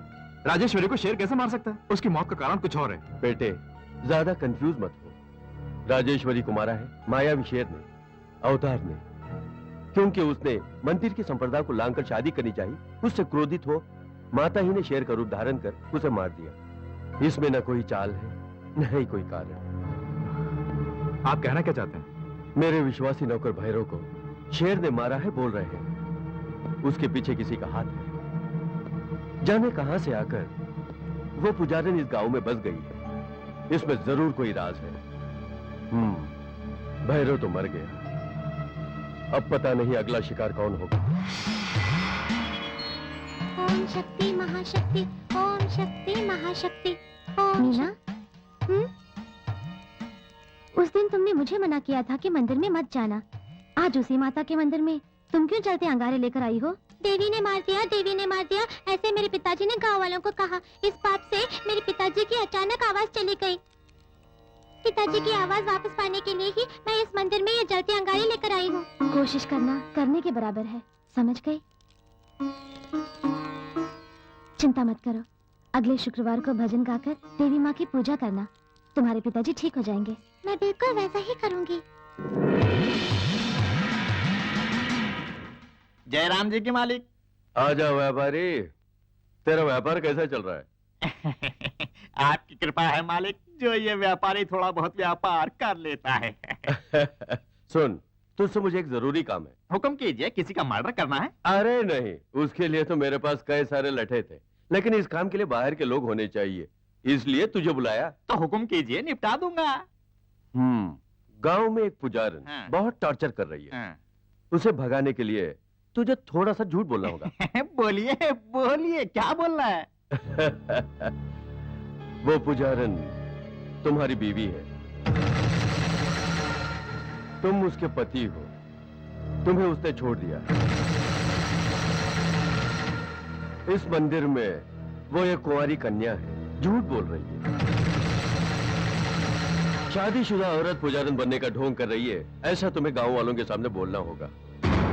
राजेश्वरी को शेर कैसे मार सकता है? उसकी मौत का कारण कुछ और है। बेटे, ज्यादा कंफ्यूज मत हो। राजेश्वरी को मारा है मायावी शेर ने, अवतार ने, क्योंकि उसने मंदिर की संप्रदाय को लांघकर शादी करनी चाहिए। उससे क्रोधित हो माता ही ने शेर का रूप धारण कर उसे मार दिया। इसमें न कोई चाल है न ही कोई कारण। आप कहना क्या चाहते हैं? मेरे विश्वासी नौकर भैरव को शेर ने मारा है बोल रहे हैं। उसके पीछे किसी का हाथ है। जाने कहां से आकर वो पुजारिन इस गांव में बस गई है। इसमें जरूर कोई राज है। भैरव तो मर गया। अब पता नहीं अगला शिकार कौन होगा। ओम शक्ति महाशक्ति, ओम शक्ति महाशक्ति, ओम मीना, उस दिन तुमने मुझे मना किया था कि मंदिर में मत जाना। आज उसी माता के मंदिर में तुम क्यों चलते अंगारे लेकर आई हो? देवी ने मार दिया, देवी ने मार दिया, ऐसे मेरे पिताजी ने गांव वालों को कहा। इस बात से मेरे पिताजी की अचानक आवाज चली गई। पिताजी की आवाज वापस पाने के लिए ही मैं इस मंदिर में ये जलते अंगारे लेकर आई हूँ। कोशिश करना करने के बराबर है, समझ गई? चिंता मत करो, अगले शुक्रवार को भजन गाकर देवी माँ की पूजा करना। तुम्हारे पिताजी ठीक हो जाएंगे। मैं बिल्कुल वैसा ही करूँगी। जय राम जी के मालिक। आजा व्यापारी, तेरा व्यापार कैसा चल रहा है? आपकी कृपा है मालिक, जो ये व्यापारी थोड़ा बहुत व्यापार कर लेता है। सुन, तुझसे मुझे एक जरूरी काम है। हुक्म कीजिए, किसी का मर्डर करना है? अरे नहीं, उसके लिए तो मेरे पास कई सारे लठे थे, लेकिन इस काम के लिए बाहर के लोग होने चाहिए, इसलिए तुझे बुलाया। तो हुक्म कीजिए, निपटा दूंगा। गांव में एक पुजारन बहुत टॉर्चर कर रही है। उसे भगाने के लिए तुझे थोड़ा सा झूठ बोलना होगा। बोलिए बोलिए, क्या बोलना है? वो पुजारन तुम्हारी बीवी है, तुम उसके पति हो, तुम्हें उसने छोड़ दिया। इस मंदिर में वो एक कुंवारी कन्या है, झूठ बोल रही है। शादीशुदा औरत पुजारन बनने का ढोंग कर रही है, ऐसा तुम्हें गांव वालों के सामने बोलना होगा।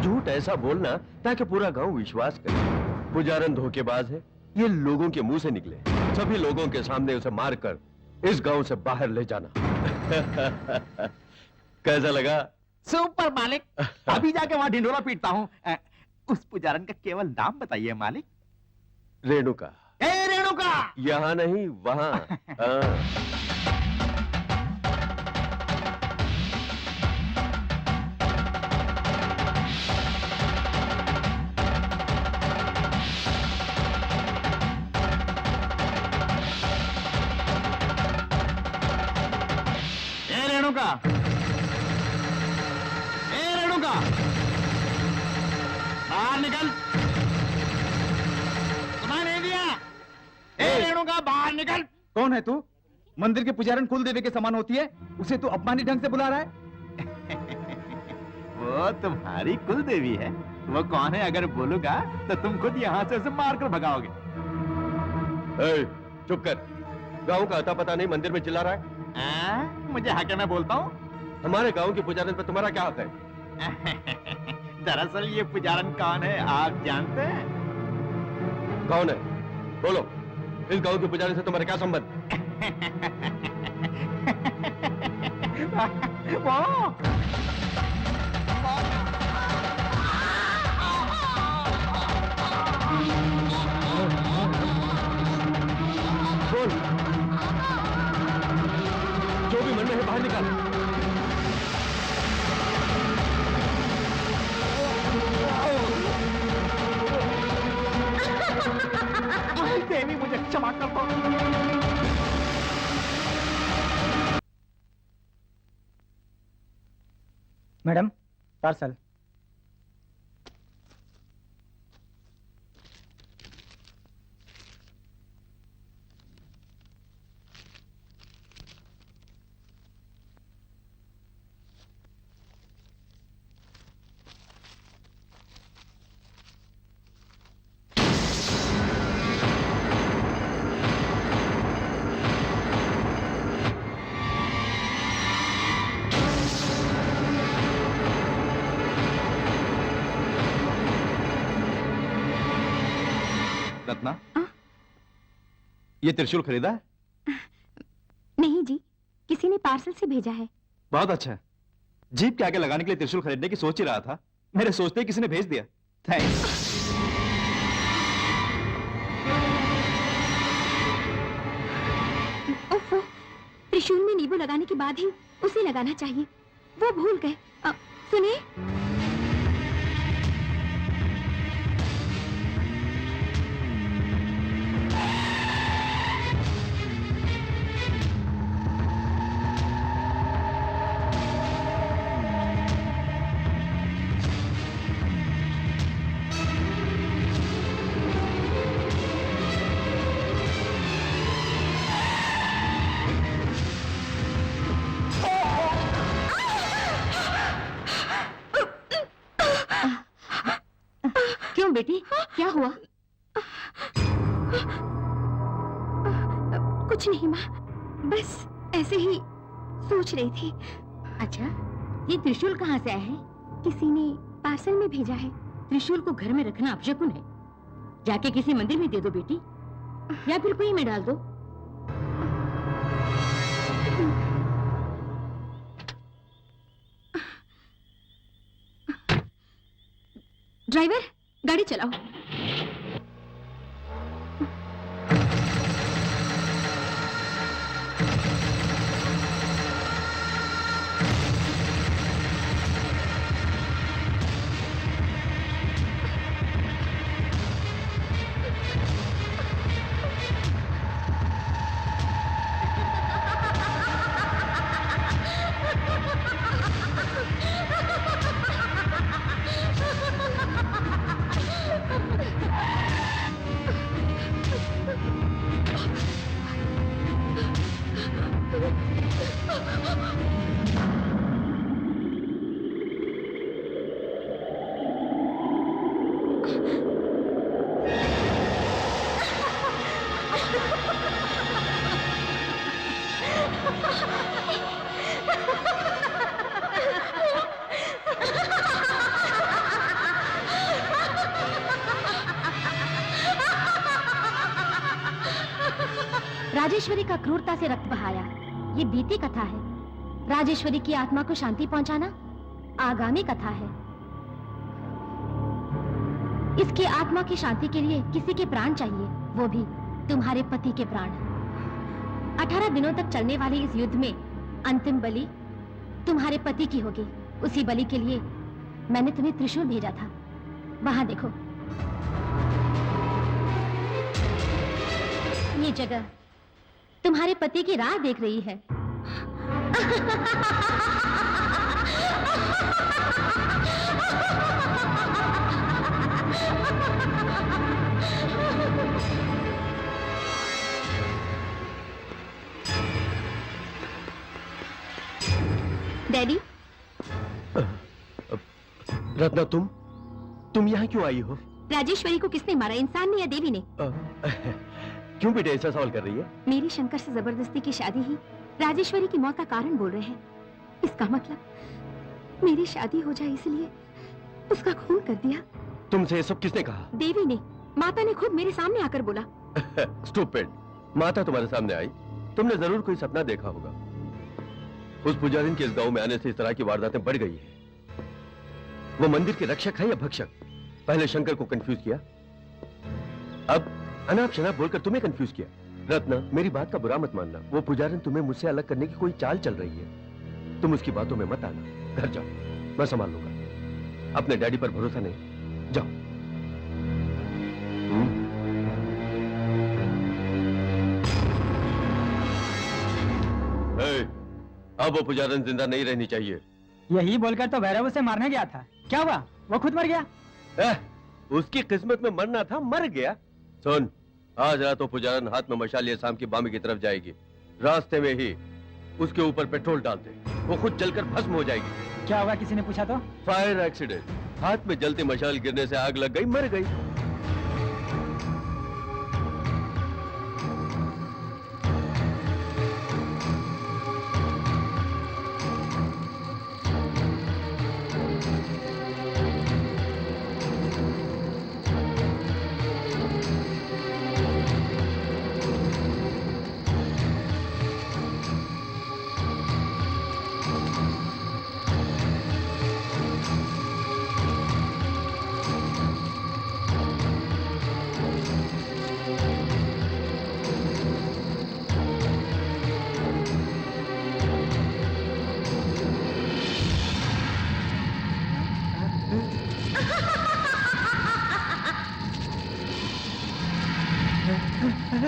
झूठ ऐसा बोलना ताकि पूरा गांव विश्वास करे। पुजारन धोखेबाज है, ये लोगों के मुंह से निकले। सभी लोगों के सामने उसे मारकर इस गांव से बाहर ले जाना। कैसा लगा? सुपर मालिक। अभी जाके वहाँ ढिंडोरा पीटता हूँ। उस पुजारन का केवल नाम बताइए मालिक। रेणुका। ए रेणुका! यहाँ नहीं, वहाँ। रेणुका, ए रेणुका, बाहर निकल। सुनाई नहीं दिया? ए रेणुका, बाहर निकल। कौन है तू? मंदिर के पुजारन कुल देवी के समान होती है, उसे तू अपमानित ढंग से बुला रहा है? वो तुम्हारी कुल देवी है। वो कौन है अगर बोलूंगा तो तुम खुद यहाँ से उसे मारकर भगाओगे। चुप कर। गांव का अता पता नहीं, मंदिर में चिल्ला रहा है। मुझे हक है, मैं बोलता हूँ। हमारे गांव के पुजारन पर तुम्हारा क्या हक है? दरअसल ये पुजारन कौन है आप जानते हैं? कौन है? बोलो। इस गांव के पुजारी से तुम्हारा क्या संबंध? वो बोल। जो भी मन में है बाहर निकाल। देवी मुझे क्षमा कर दो। Madam, parcel. रत्ना, ये त्रिशूल खरीदा है? नहीं जी, किसी ने पार्सल से भेजा है। बहुत अच्छा है। जीप के आगे लगाने के लिए त्रिशूल खरीदने की सोच ही रहा था, मेरे सोचते ही किसी ने भेज दिया। थैंक्स। ओफो, त्रिशूल में नींबू लगाने के बाद ही उसे लगाना चाहिए। वो भूल गए। सुनिए। क्यों बेटी, क्या हुआ? कुछ नहीं माँ, बस ऐसे ही सोच रही थी। अच्छा, ये त्रिशूल कहाँ से आया है? किसी ने पार्सल में भेजा है। त्रिशूल को घर में रखना अपशकुन है। जाके किसी मंदिर में दे दो बेटी, या फिर कुएं में डाल दो। ड्राइवर, गाड़ी चलाओ। राजेश्वरी का क्रूरता से रक्त बहाया, ये बीती कथा है। राजेश्वरी की आत्मा को शांति पहुंचाना आगामी कथा है। इसकी आत्मा की शांति के लिए किसी के प्राण चाहिए, वो भी तुम्हारे पति के प्राण। 18 दिनों तक चलने वाले इस युद्ध में अंतिम बलि तुम्हारे पति की होगी। उसी बलि के लिए मैंने तुम्हें त्रिशूल भेजा था। वहां देखो, ये जगह तुम्हारे पति की राह देख रही है। डैडी। रत्ना, तुम यहाँ क्यों आई हो? राजेश्वरी को किसने मारा, इंसान ने या देवी ने? क्यों बेटे ऐसा सवाल कर रही है? मेरी शंकर से जबरदस्ती की शादी ही राजेश्वरी की मौत का कारण बोल रहे हैं। इसका मतलब मेरी शादी हो जाए इसलिए उसका खून कर दिया। तुमसे ये सब किसने कहा? देवी ने, माता ने खुद मेरे सामने आकर बोला। स्टूपिड, माता तुम्हारे सामने आई, तुमने जरूर कोई सपना देखा होगा। उस पुजारिन के इस गांव में आने से इस तरह की वारदातें बढ़ गई है। वो मंदिर के रक्षक है या भक्षक? पहले शंकर को कंफ्यूज किया, अब अनाप शनाप बोलकर तुम्हें कंफ्यूज किया। रत्ना, मेरी बात का बुरा मत मानना। वो पुजारिन तुम्हें मुझसे अलग करने की कोई चाल चल रही है। तुम उसकी बातों में मत आना। घर जाओ, मैं संभाल लूंगा। अपने डैडी पर भरोसा नहीं, जाओ। अब वो पुजारिन जिंदा नहीं रहनी चाहिए। यही बोलकर तो भैरव उसे मारने गया था। क्या हुआ, वो खुद मर गया? उसकी किस्मत में मरना था, मर गया। सुन, आज रात वो पुजारन हाथ में मशाल लिए शाम की बामी की तरफ जाएगी। रास्ते में ही उसके ऊपर पेट्रोल डाल दे, वो खुद जलकर भस्म हो जाएगी। क्या हुआ, किसी ने पूछा तो? फायर एक्सीडेंट, हाथ में जलती मशाल गिरने से आग लग गई, मर गई। एक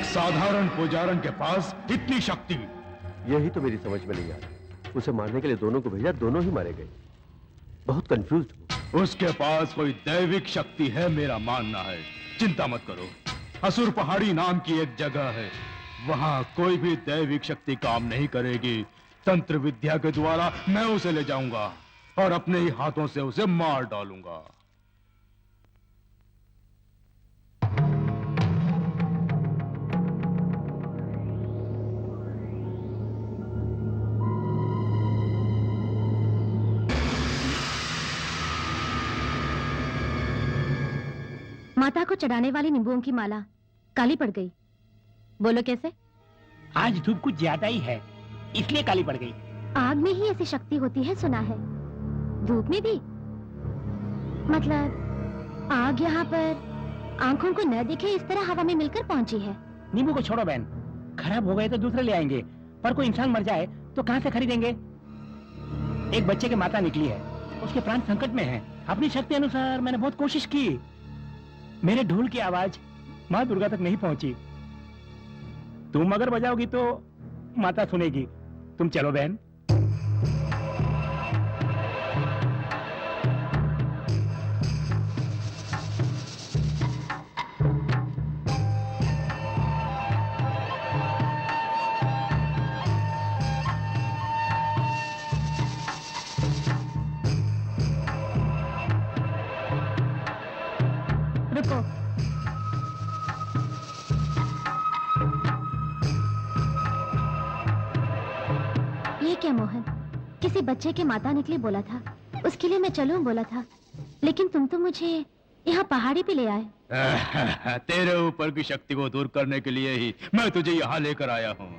साधारण पुजारन के पास इतनी शक्ति। यही तो मेरी समझ में नहीं आ रही। उसे मारने के लिए दोनों को भेजा, दोनों ही मारे गए। बहुत कंफ्यूज्ड हूँ। उसके पास कोई दैविक शक्ति है मेरा मानना है। चिंता मत करो, असुर पहाड़ी नाम की एक जगह है, वहां कोई भी दैविक शक्ति काम नहीं करेगी। तंत्र विद्या के द्वारा मैं उसे ले जाऊंगा और अपने ही हाथों से उसे मार डालूंगा। माता को चढ़ाने वाली नींबुओं की माला काली पड़ गई। बोलो कैसे? आज धूप कुछ ज्यादा ही है, इसलिए काली पड़ गई। आग में ही ऐसी शक्ति होती है सुना है, धूप में भी? मतलब आग यहाँ पर आंखों को न दिखे इस तरह हवा में मिलकर पहुंची है। नींबू को छोड़ो बहन, खराब हो गए तो दूसरे ले आएंगे, पर कोई इंसान मर जाए तो कहाँ से खरीदेंगे? एक बच्चे की माता निकली है, उसके प्राण संकट में हैं। अपनी शक्ति अनुसार मैंने बहुत कोशिश की, मेरे ढोल की आवाज माँ दुर्गा तक नहीं पहुंची। तुम अगर बजाओगी तो माता सुनेगी। तुम चलो बहन। रुको, ये क्या मोहन? किसी बच्चे की माता निकली बोला था, उसके लिए मैं चलूं बोला था, लेकिन तुम तो मुझे यहाँ पहाड़ी पे ले आए। तेरे ऊपर की शक्ति को दूर करने के लिए ही मैं तुझे यहाँ लेकर आया हूँ।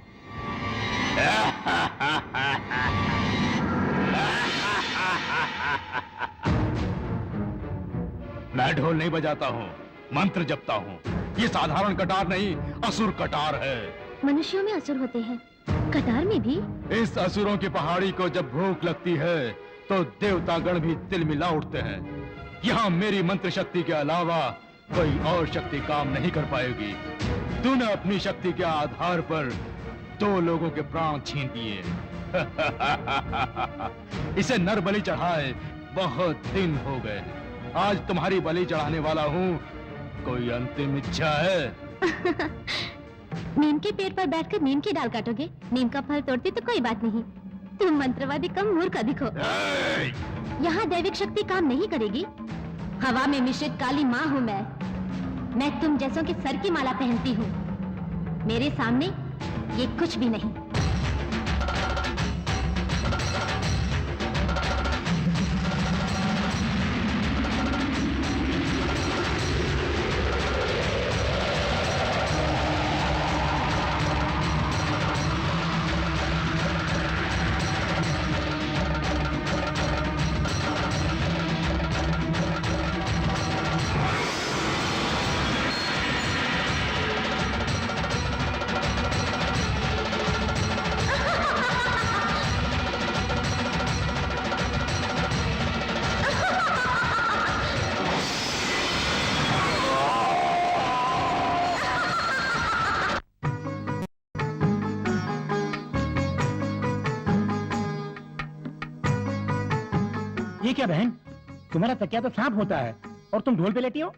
मैं ढोल नहीं बजाता हूँ, मंत्र जपता हूँ। ये साधारण कटार नहीं, असुर कटार है। मनुष्यों में असुर होते हैं, कटार में भी? इस असुरों की पहाड़ी को जब भूख लगती है तो देवतागण भी तिलमिला उठते हैं। यहाँ मेरी मंत्र शक्ति के अलावा कोई और शक्ति काम नहीं कर पाएगी। तूने अपनी शक्ति के आधार पर 2 लोगों के प्राण छीन दिए। इसे नर बलि चढ़ाए बहुत दिन हो गए, आज तुम्हारी बलि चढ़ाने वाला हूँ। कोई अंतिम इच्छा है? नीम के पेड़ पर बैठकर नीम की डाल काटोगे? नीम का फल तोड़ती तो कोई बात नहीं, तुम मंत्रवादी कम मूर्ख अधिक हो। यहाँ दैविक शक्ति काम नहीं करेगी। हवा में मिश्रित काली माँ हूँ मैं तुम जैसों के सर की माला पहनती हूँ। मेरे सामने ये कुछ भी नहीं। ये क्या बहन, तुम्हारा तकिया तो सांप होता है और तुम ढोल पे लेटी हो?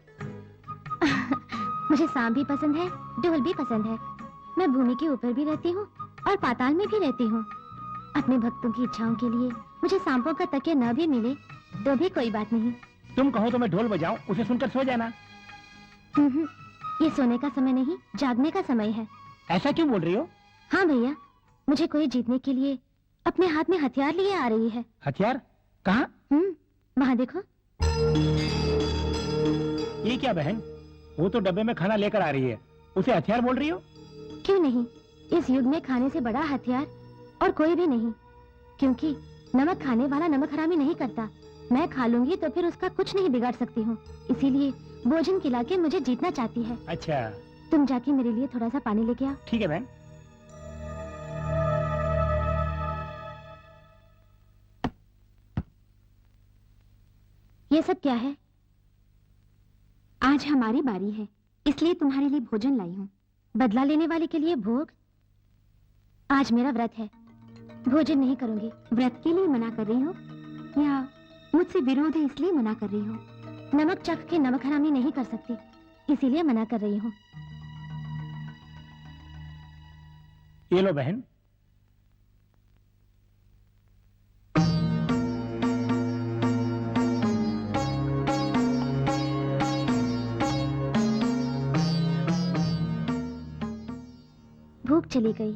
मुझे सांप भी पसंद है, ढोल भी पसंद है। मैं भूमि के ऊपर भी रहती हूँ और पाताल में भी रहती हूँ। अपने भक्तों की इच्छाओं के लिए मुझे सांपों का तकिया न भी मिले तो भी कोई बात नहीं। तुम कहो तो मैं ढोल बजाऊं, उसे सुनकर सो जाना। ये सोने का समय नहीं, जागने का समय है। ऐसा क्यों बोल रही हो? हाँ भैया, मुझे कोई जीतने के लिए अपने हाथ में हथियार लिए आ रही है। हथियार? कहाँ? वहाँ देखो। ये क्या बहन, वो तो डब्बे में खाना लेकर आ रही है, उसे हथियार बोल रही हो? क्यों नहीं, इस युग में खाने से बड़ा हथियार और कोई भी नहीं, क्योंकि नमक खाने वाला नमक हरामी नहीं करता। मैं खा लूंगी तो फिर उसका कुछ नहीं बिगाड़ सकती हूँ, इसीलिए भोजन खिला के मुझे जीतना चाहती है। अच्छा, तुम जाके मेरे लिए थोड़ा सा पानी लेके आओ। ठीक है बहन। ये सब क्या है? आज हमारी बारी है, इसलिए तुम्हारे लिए भोजन लाई हूँ। बदला लेने वाले के लिए भोग? आज मेरा व्रत है, भोजन नहीं करूंगी। व्रत के लिए मना कर रही हो या मुझसे विरोध है इसलिए मना कर रही हो? नमक चख के नमक हरामी नहीं कर सकती, इसीलिए मना कर रही हूँ। ये लो बहन। भूख चली गई,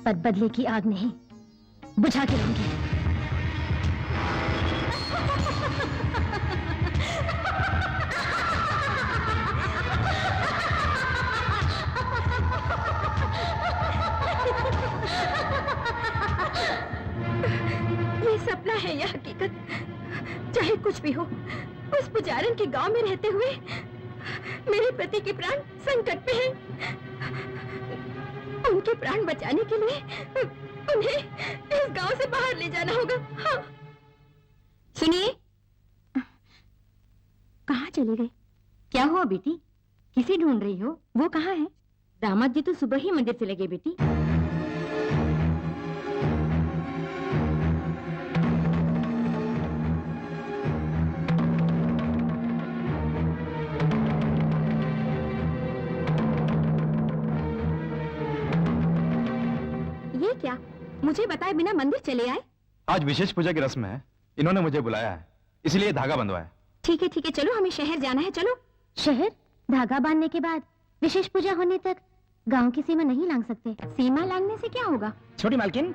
पर बदले की आग नहीं, बुझा के रहूंगी। ये सपना है या हकीकत, चाहे कुछ भी हो, उस पुजारन के गांव में रहते हुए मेरे पति के प्राण संकट में हैं। उनके प्राण बचाने के लिए उन्हें इस गांव से बाहर ले जाना होगा। हाँ। सुनिए, कहाँ चली गई? क्या हुआ बेटी, किसे ढूंढ रही हो? वो कहाँ है? दामाद जी तो सुबह ही मंदिर चले गए बेटी। ये क्या, मुझे बताए बिना मंदिर चले आए? आज विशेष पूजा की रस्म है, इन्होंने मुझे बुलाया है, इसलिए धागा बंधवाया। ठीक है, चलो हमें शहर जाना है, चलो। शहर? धागा बांधने के बाद विशेष पूजा होने तक गांव की सीमा नहीं लांघ सकते। सीमा लांघने से क्या होगा? छोटी मालकिन,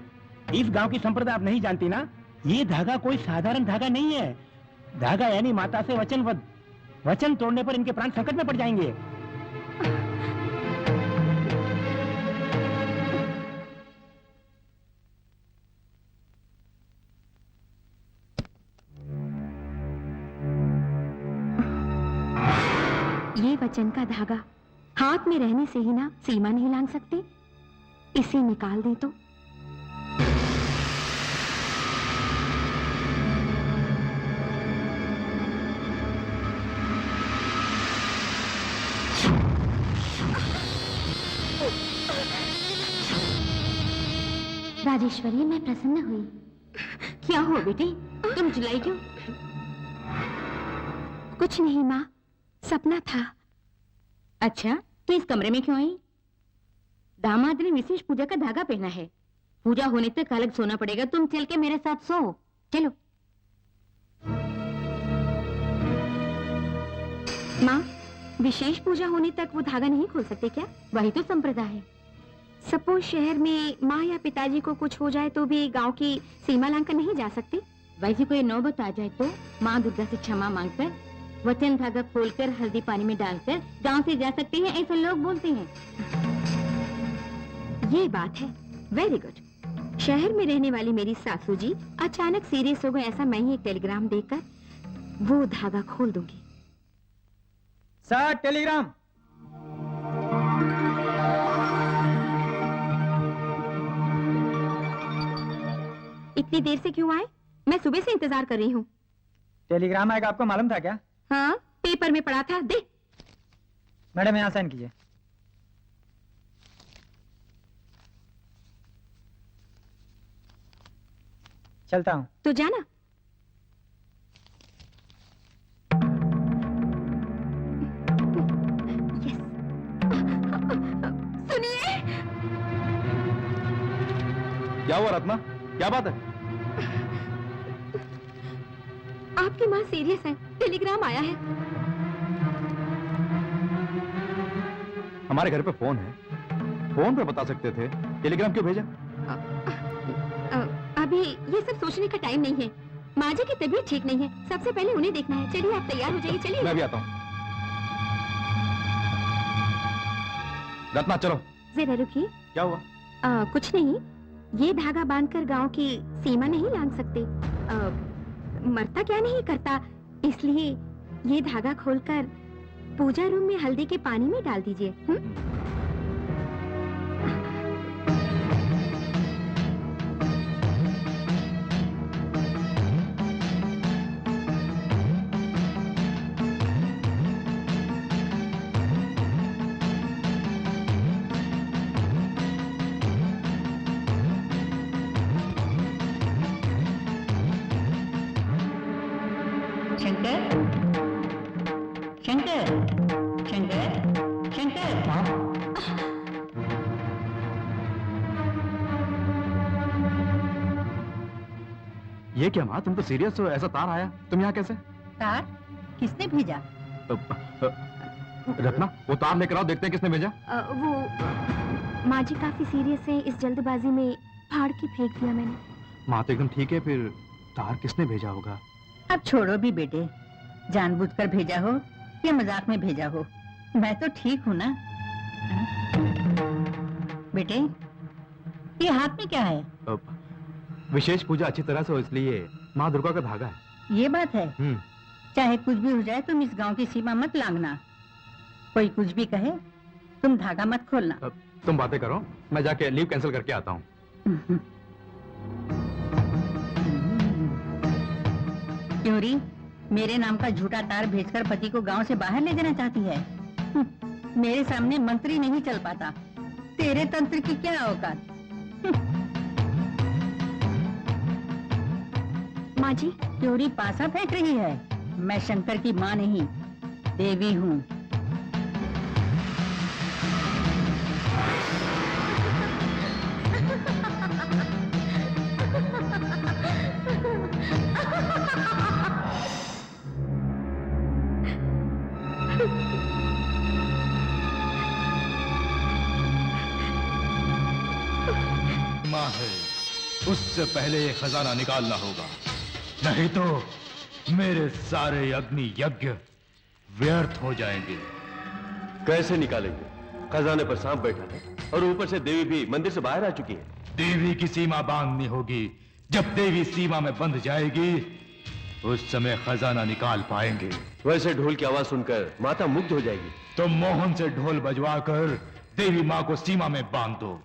इस गांव की संप्रदाय आप नहीं जानती ना, ये धागा कोई साधारण धागा नहीं है। धागा यानी माता से वचनबद्ध, वचन तोड़ने पर इनके प्राण संकट में पड़ जाएंगे। ये वचन का धागा हाथ में रहने से ही ना सीमा नहीं लांघ सकते, इसे निकाल दे तो। राजेश्वरी, मैं प्रसन्न हुई। क्या हुआ बेटी, तुम चिल्लाई क्यों? कुछ नहीं माँ, सपना था। अच्छा, तो इस कमरे में क्यों आई? दामाद ने विशेष पूजा का धागा पहना है, पूजा होने तक अलग सोना पड़ेगा। तुम चल के मेरे साथ सो, चलो। माँ, विशेष पूजा होने तक वो धागा नहीं खोल सकते क्या? वही तो संप्रदाय है। सपोज शहर में माँ या पिताजी को कुछ हो जाए तो भी गांव की सीमा लांघकर नहीं जा सकते। वैसे कोई नौबत आ जाए तो माँ दुर्गा से क्षमा मांगकर वचन धागा खोलकर हल्दी पानी में डालकर गांव से जा सकते हैं, ऐसा लोग बोलते हैं। ये बात है, वेरी गुड। शहर में रहने वाली मेरी सासू जी अचानक सीरियस हो गए, ऐसा मैं ही एक टेलीग्राम देकर वो धागा खोल दूंगी। Sir, Telegram. इतनी देर से क्यों आए? मैं सुबह से इंतजार कर रही हूँ। टेलीग्राम आएगा आपको मालूम था क्या? हाँ, पेपर में पढ़ा था। दे। मैडम, यहाँ साइन कीजिए। चलता हूँ। तो जाना। यस। सुनिए। क्या हुआ रत्ना, क्या बात है? आपकी माँ सीरियस है, टेलीग्राम आया है। हमारे घर पे फोन है, फोन पे बता सकते थे, टेलीग्राम क्यों भेजा? अभी ये सब सोचने का टाइम नहीं है। माँ जी की तबीयत ठीक नहीं है, सबसे पहले उन्हें देखना है। चलिए आप तैयार हो जाइए, चलिए। मैं भी आता हूँ। रत्ना चलो। जरा रुकिए। क्या हुआ? कुछ नहीं, ये धागा बांधकर गांव की सीमा नहीं लांघ सकते। मरता क्या नहीं करता, इसलिए ये धागा खोलकर पूजा रूम में हल्दी के पानी में डाल दीजिए। शंकर, शंकर, शंकर, शंकर। ये क्या माँ, तुम तो सीरियस हो, ऐसा तार आया, तुम यहाँ कैसे? तार किसने भेजा? रत्ना वो तार लेकर आओ, देखते हैं किसने भेजा। वो माँ जी काफी सीरियस है, इस जल्दबाजी में फाड़ के फेंक दिया मैंने। माँ तो एकदम ठीक है, फिर तार किसने भेजा होगा? अब छोड़ो भी बेटे, जानबूझकर भेजा हो या मजाक में भेजा हो, मैं तो ठीक हूँ ना। बेटे ये हाथ में क्या है? विशेष पूजा अच्छी तरह से हो इसलिए माँ दुर्गा का धागा है। ये बात है। चाहे कुछ भी हो जाए तुम इस गांव की सीमा मत लांघना। कोई कुछ भी कहे तुम धागा मत खोलना। तुम बातें करो, मैं जाके लीव कैंसिल करके आता हूँ। क्यों री, मेरे नाम का झूठा तार भेजकर पति को गांव से बाहर ले जाना चाहती है? मेरे सामने मंत्री नहीं चल पाता, तेरे तंत्र की क्या औकात? माँ जी, क्यों पासा फेंक रही है? मैं शंकर की माँ नहीं, देवी हूँ। माँ है, उससे पहले ये खजाना निकालना होगा, नहीं तो मेरे सारे अग्नि यज्ञ व्यर्थ हो जाएंगे। कैसे निकालेंगे? खजाने पर सांप बैठा है और ऊपर से देवी भी मंदिर से बाहर आ चुकी है। देवी की सीमा बांधनी होगी, जब देवी सीमा में बंध जाएगी उस समय खजाना निकाल पाएंगे। वैसे ढोल की आवाज सुनकर माता मुग्ध हो जाएगी। तो मोहन से ढोल बजवाकर देवी माँ को सीमा में बांध दो।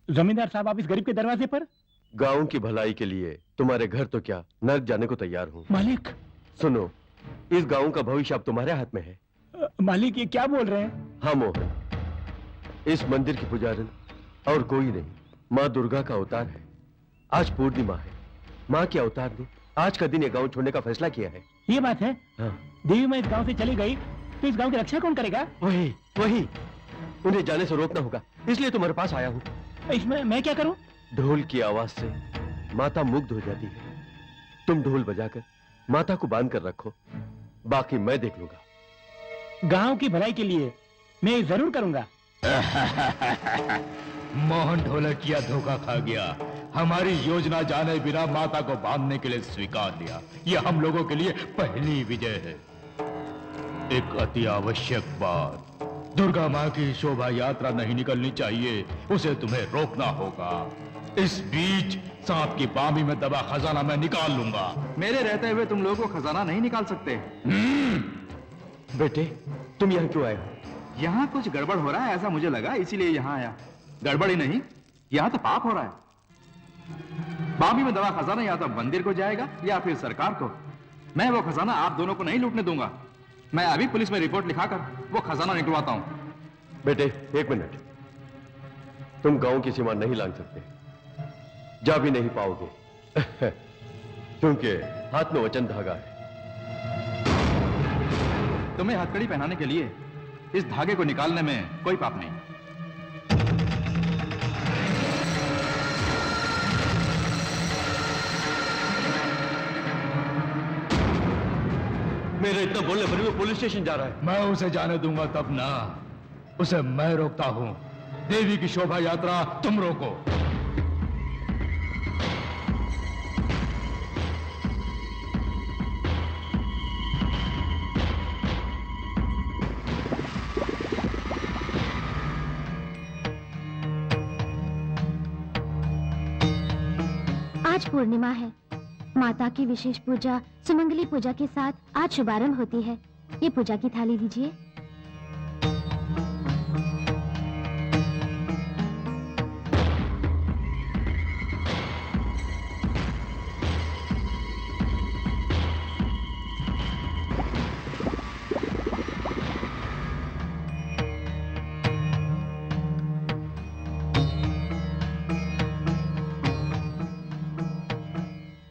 जमींदार साहब, आप इस गरीब के दरवाजे पर? गांव की भलाई के लिए तुम्हारे घर तो क्या नर्क जाने को तैयार हूँ। मालिक सुनो, इस गांव का भविष्य अब तुम्हारे हाथ में है। मालिक ये क्या बोल रहे हैं? हाँ मोहन, इस मंदिर की पुजारन और कोई नहीं, माँ दुर्गा का अवतार है। आज पूर्णिमा है, माँ के अवतार ने आज का दिन ये गांव छोड़ने का फैसला किया है। ये बात है? हाँ। देवी माँ इस गांव से चली गई तो इस गांव की रक्षा कौन करेगा? वही वही, उन्हें जाने से रोकना होगा, इसलिए तुम्हारे पास आया हूँ। इसमें मैं क्या करूं? ढोल की आवाज से माता मुग्ध हो जाती है। तुम ढोल बजाकर माता को बांध कर रखो, बाकी मैं देख लूंगा। गांव की भलाई के लिए मैं ये जरूर करूंगा। मोहन ढोलकिया धोखा खा गया, हमारी योजना जाने बिना माता को बांधने के लिए स्वीकार लिया। यह हम लोगों के लिए पहली विजय है। एक अति आवश्यक बात, दुर्गा माँ की शोभा यात्रा नहीं निकलनी चाहिए, उसे तुम्हें रोकना होगा। इस बीच सांप की बामी में दबा खजाना मैं निकाल लूंगा। मेरे रहते हुए तुम लोगों को खजाना नहीं निकाल सकते। बेटे, तुम यहाँ क्यों आए हो? यहाँ कुछ गड़बड़ हो रहा है ऐसा मुझे लगा, इसीलिए यहाँ आया। गड़बड़ ही नहीं, यहाँ तो पाप हो रहा है। बामी में दबा खजाना या तो मंदिर को जाएगा या फिर सरकार को। मैं वो खजाना आप दोनों को नहीं लूटने दूंगा। मैं अभी पुलिस में रिपोर्ट लिखाकर वो खजाना निकलवाता हूँ। बेटे एक मिनट, तुम गांव की सीमा नहीं लांघ सकते, जा भी नहीं पाओगे क्योंकि हाथ में वचन धागा है। तुम्हें हथकड़ी पहनाने के लिए इस धागे को निकालने में कोई पाप नहीं। मेरे इतना बोलने पर भी वो पुलिस स्टेशन जा रहा है। मैं उसे जाने दूंगा तब ना, उसे मैं रोकता हूं। देवी की शोभा यात्रा तुम रोको। आज पूर्णिमा है। माता की विशेष पूजा सुमंगली पूजा के साथ आज शुभारंभ होती है। ये पूजा की थाली लीजिए।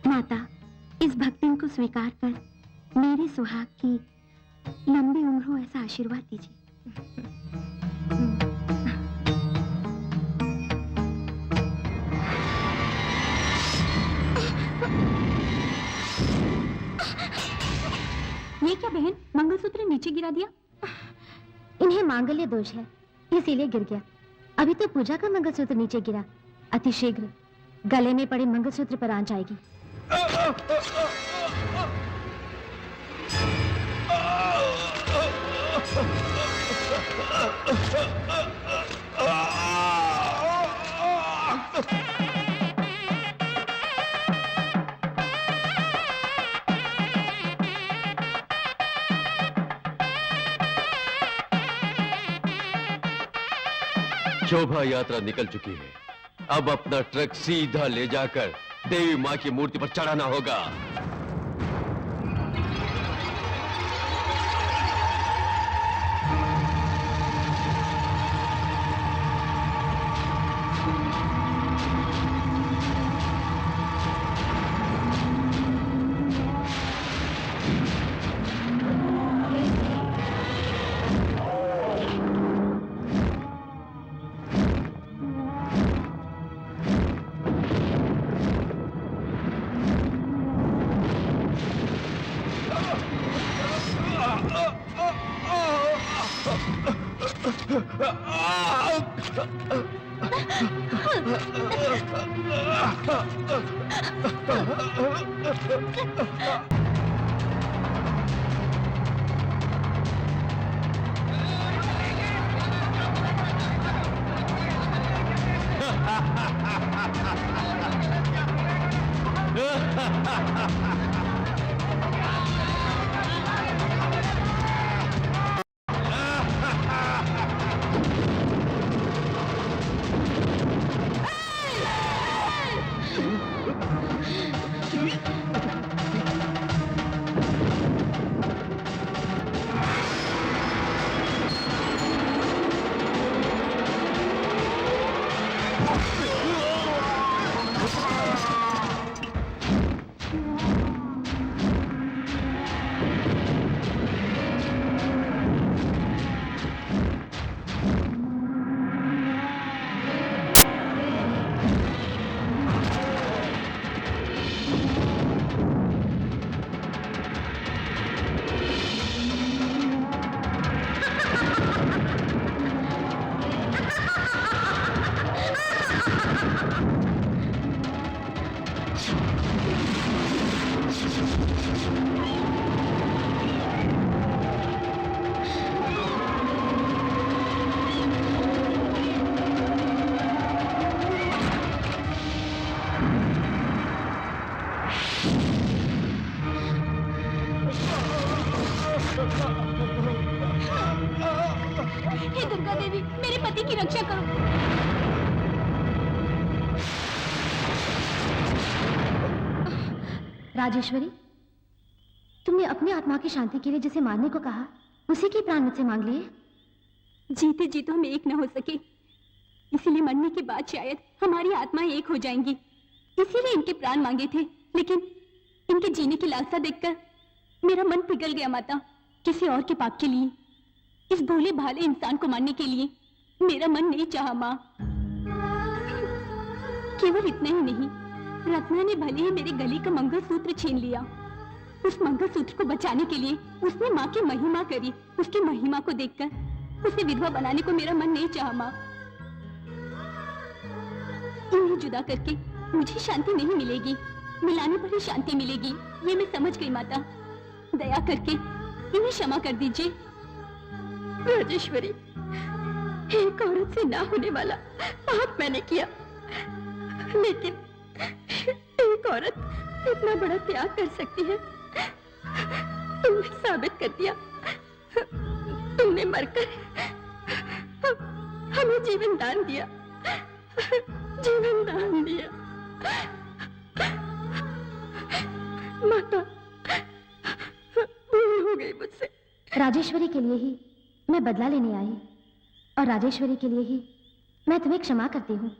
माता, इस भक्ति को स्वीकार कर मेरे सुहाग की लंबी उम्र हो ऐसा आशीर्वाद दीजिए। ये क्या बहन, मंगलसूत्र नीचे गिरा दिया? इन्हें मांगल्य दोष है, इसीलिए गिर गया। अभी तो पूजा का मंगलसूत्र नीचे गिरा, अतिशीघ्र गले में पड़े मंगलसूत्र पर आंच आएगी। शोभा यात्रा निकल चुकी है। अब अपना ट्रक सीधा ले जाकर देवी माँ की मूर्ति पर चढ़ाना होगा। हे दुर्गा देवी, मेरे पति की रक्षा करो। राजेश्वरी, तुमने अपनी आत्मा की शांति के लिए जिसे मारने को कहा, उसी के प्राण मुझसे मांग लिए। जीते जी तो हम एक न हो सके, इसीलिए मरने के बाद शायद हमारी आत्माएं एक हो जाएंगी। इसीलिए इनके प्राण मांगे थे, लेकिन इनके जीने की लालसा देखकर मेरा मन पिघल गया। माता, किसी और के पाप के लिए, इस भोले भाले इंसान को मारने के लिए मेरा मन नहीं चाहा माँ। केवल इतना ही नहीं, रत्ना ने भले ही मेरे गले का मंगलसूत्र छीन लिया, उस मंगलसूत्र को बचाने के लिए उसने माँ की महिमा करी। उसकी महिमा को देखकर उसे विधवा बनाने को मेरा मन नहीं चाहा माँ। इन्हें जुदा करके मुझे शांति नहीं मिलेगी, मिलाने पर ही शांति मिलेगी, ये मैं समझ गई माता। दया करके इन्हें क्षमा कर दीजिए। राजेश्वरी, एक औरत से ना होने वाला पाप मैंने किया, लेकिन एक औरत इतना बड़ा त्याग कर सकती है, तुमने साबित कर दिया। तुमने मरकर हमें जीवन दान दिया, जीवन दान दिया। माता, भूल हो गई मुझसे। राजेश्वरी के लिए ही मैं बदला लेने आई, और राजेश्वरी के लिए ही मैं तुम्हें क्षमा करती हूँ।